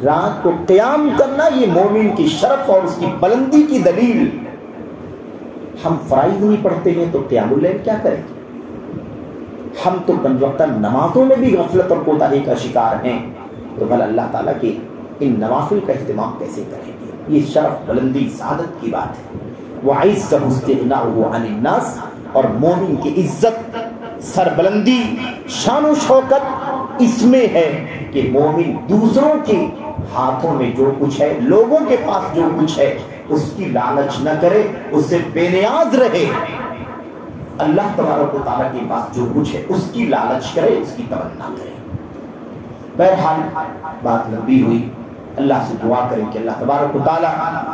رات کو قیام کرنا یہ مومن کی شرف اور اس کی بلندی کی دلیل۔ ہم فرائض نہیں پڑھتے ہیں تو قیام اللیل کیا کریں؟ ہم تو پنج وقتہ نمازوں میں بھی غفلت اور کوتاہی کا شکار ہیں، تو بھلا اللہ تعالیٰ کے ان نوافل کا اہتمام کیسے کریں گے؟ یہ شرف، بلندی، سعادت کی بات ہے۔ وَعِزَّهُ اسْتِغْنَاؤُهُ عَنِ النَّاسِ، اور مومن کی عزت، سربلندی، شان و شوکت اس میں ہے کہ مومن دوسروں کے ہاتھوں میں جو کچھ ہے، لوگوں کے پاس جو کچھ ہے، اس کی لالچ نہ کرے، اس سے بے نیاز رہے۔ اللہ تبارک و تعالیٰ کے پاس جو کچھ ہے اس کی لالچ کرے، اس کی تمنا کرے۔ بہرحال بات لمبی ہوئی، اللہ سے دعا کریں کہ اللہ تبارک و تعالیٰ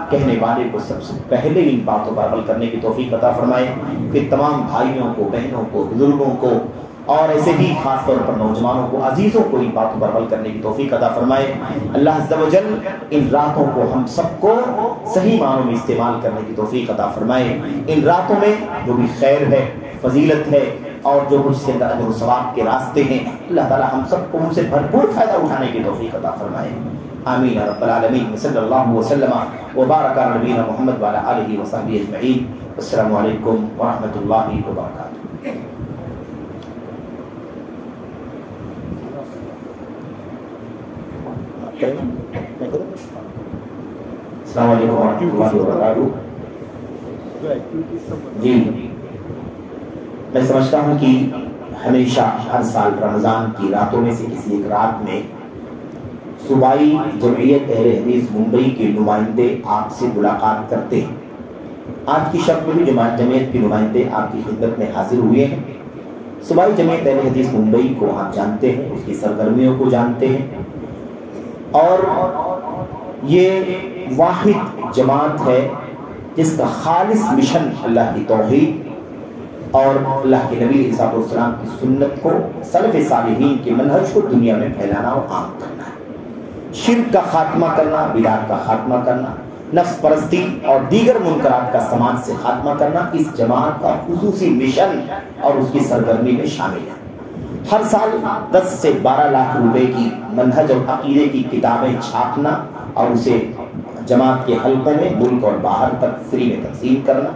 کہنے والے کو سب سے پہلے ان باتوں پر عمل کرنے کی توفیق عطا فرمائے، پھر تمام بھائیوں کو، بہنوں کو، بزرگوں کو اور ایسے ہی خاص طور پر نوجوانوں کو، عزیزوں کو ان باتوں پر عمل کرنے کی توفیق عطا فرمائے۔ اللہ عز و جل ان راتوں کو ہم سب کو صحیح معنوں میں استعمال کرنے کی توفیق عطا فرمائے۔ ان راتوں میں جو بھی خیر ہے، فضیلت ہے اور جو کچھ اس کے اندر اجر و ثواب کے راستے ہیں، اللہ تعالی ہم سب کو ان سے بھرپور فائدہ اٹھانے کی توفیق عطا فرمائے۔ آمین یا رب العالمین۔ صلی اللہ وسلم وبارک علی نبینا محمد وعلی آلہ وصحبہ اجمعین۔ السلام علیکم ورحمۃ اللہ وبرکاتہ۔ السلام علیکم ورحمۃ اللہ وبرکاتہ۔ جی، میں سمجھتا ہوں کہ ہمیشہ ہر سال رمضان کی راتوں میں سے کسی ایک رات میں صوبائی جمعیت اہل حدیث ممبئی کے نمائندے آپ سے ملاقات کرتے ہیں۔ آج کی شب میں بھی جمعیت کے نمائندے آپ کی خدمت میں حاضر ہوئے ہیں۔ صوبائی جمعیت اہل حدیث ممبئی کو آپ جانتے ہیں، اس کی سرگرمیوں کو جانتے ہیں، اور یہ واحد جماعت ہے جس کا خالص مشن اللہ کی توحید اور اللہ کے نبی علیہ السلام کی سنت کو، سلف صالحین کے منہج کو دنیا میں پھیلانا اور عام کرنا ہے۔ شرک کا خاتمہ کرنا، بدعت کا خاتمہ کرنا، نفس پرستی اور دیگر منکرات کا سماج سے خاتمہ کرنا اس جماعت کا خصوصی مشن اور اس کی سرگرمی میں شامل ہے۔ ہر سال 10 سے 12 لاکھ روپے کی منہج اور عقیدے کی کتابیں چھاپنا اور اسے جماعت کے حلقوں میں ملک اور باہر تک فری میں تقسیم کرنا،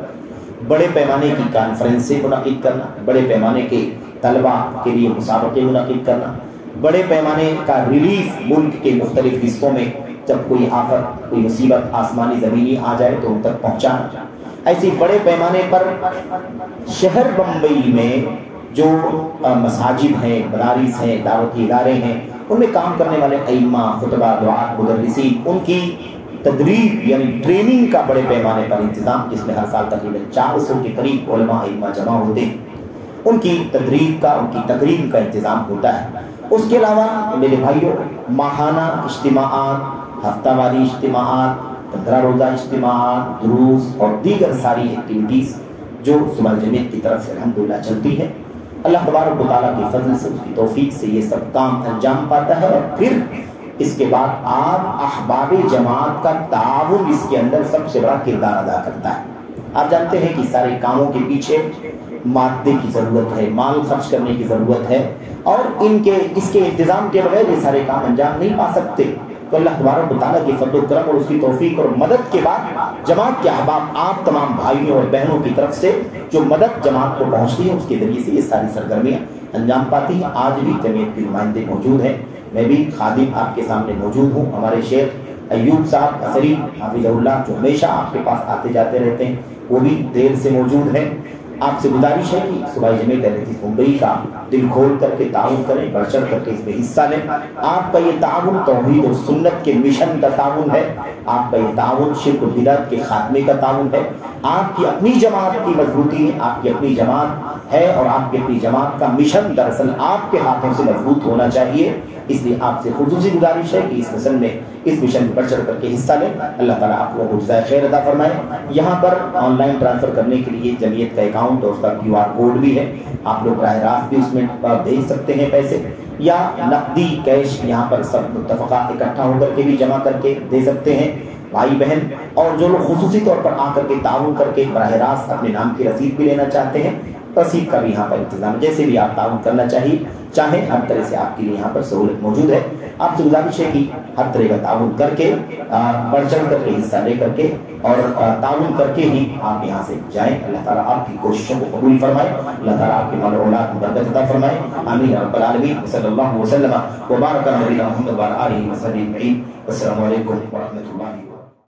بڑے پیمانے کی کانفرنسیں منعقد کرنا، بڑے پیمانے کے طلبہ کے لیے مسابقے منعقد کرنا، بڑے پیمانے کا ریلیف ملک کے مختلف حصوں میں جب کوئی آفت، کوئی مصیبت آسمانی زمینی آ جائے تو ان تک پہنچانا۔ ایسی بڑے پیمانے پر شہر بمبئی میں جو مساجد ہیں، مدارس ہیں، دعوتی ادارے ہیں، ان میں کام کرنے والے ائمہ، خطبہ، دعات، مدرسین، ان کی تدریب یعنی ٹریننگ کا بڑے پیمانے پر انتظام، جس میں ہر سال تقریباً 400 کے قریب علماء ائمہ جمع ہوتے ہیں، ان کی تدریب کا، ان کی تقریب کا انتظام ہوتا ہے۔ اس کے علاوہ میرے بھائیوں، ماہانہ اجتماعات، ہفتہ واری اجتماعات، 15 روزہ اجتماعات، دروس اور دیگر ساری ایکٹیویٹیز جو صبح جمعیت کی طرف سے الحمدللہ چلتی ہے، اللہ تبارک و تعالیٰ کی فضل سے، اس کی توفیق سے یہ سب کام انجام پاتا ہے۔ اور پھر اس کے بعد آپ احباب جماعت کا تعاون اس کے اندر سب سے بڑا کردار ادا کرتا ہے۔ آپ جانتے ہیں کہ سارے کاموں کے پیچھے مادے کی ضرورت ہے، مال خرچ کرنے کی ضرورت ہے، اور اس کے انتظام کے بغیر یہ سارے کام انجام نہیں پا سکتے۔ تو اللہ تبارک و تعالیٰ کی فضل و کرم اور اس کی توفیق اور مدد کے بعد جماعت کے احباب آپ تمام بھائیوں اور بہنوں کی طرف سے جو مدد جماعت کو پہنچتی ہے اس کے ذریعے سے یہ ساری سرگرمیاں انجام پاتی ہیں۔ آج بھی جمعیت کے نمائندے موجود ہیں، میں بھی خادم آپ کے سامنے موجود ہوں۔ ہمارے شیخ ایوب صاحب اثری حافظہ اللہ جو ہمیشہ آپ کے پاس آتے جاتے رہتے ہیں وہ بھی دیر سے موجود ہیں۔ آپ سے گزارش ہے کہ صبح جمعیت اہل حدیث ممبئی کا دل کھول کر کے تعاون کریں، بڑھ چڑھ کر کے اس میں حصہ لیں۔ آپ کا یہ تعاون توحید و سنت کے مشن کا تعاون ہے، آپ کا یہ تعاون شرک و بدعت کے خاتمے کا تعاون ہے۔ آپ کی اپنی جماعت کی مضبوطی ہے، آپ کی اپنی جماعت ہے، اور آپ کی اپنی جماعت کا مشن دراصل آپ کے ہاتھوں سے مضبوط ہونا چاہیے۔ اس لیے آپ سے خصوصی گزارش ہے کہ اس مشن میں بڑھ چڑھ کر کے حصہ لیں۔ اللہ تعالیٰ آپ کو جزائے خیر عطا فرمائے۔ یہاں پر آن لائن ٹرانسفر کرنے کے لیے جمعیت کا اکاؤنٹ اور اس کا QR کوڈ بھی ہے، آپ لوگ براہ راست بھی اس میں بھیج سکتے ہیں پیسے، یا نقدی کیش یہاں پر سب متفقہ اکٹھا ہو کر کے بھی جمع کر کے دے سکتے ہیں بھائی بہن۔ اور جو لوگ خصوصی طور پر آ کر کے تعاون کر کے براہ راست اپنے نام کی رسید بھی لینا چاہتے ہیں، رسید کا بھی یہاں پر انتظام، جیسے بھی آپ تعاون کرنا چاہیں ہر طرح سے آپ کے لیے یہاں پر سہولت موجود ہے۔ آپ سے گزارش ہے کہ ہر طرح کا تعاون کر کے بڑھ چڑھ کر کے حصہ لے کر کے اور تعاون کر کے ہی آپ یہاں سے جائیں۔ اللہ تعالیٰ آپ کی کوششوں کو قبول فرمائے، اللہ تعالیٰ آپ کے مال و اولاد میں برکت عطا فرمائے، آمین یا رب العالمین۔ صلی اللہ وسلم وبارک علی نبینا محمد وعلی آلہ وصحبہ اجمعین۔ السلام علیکم ورحمۃ اللہ۔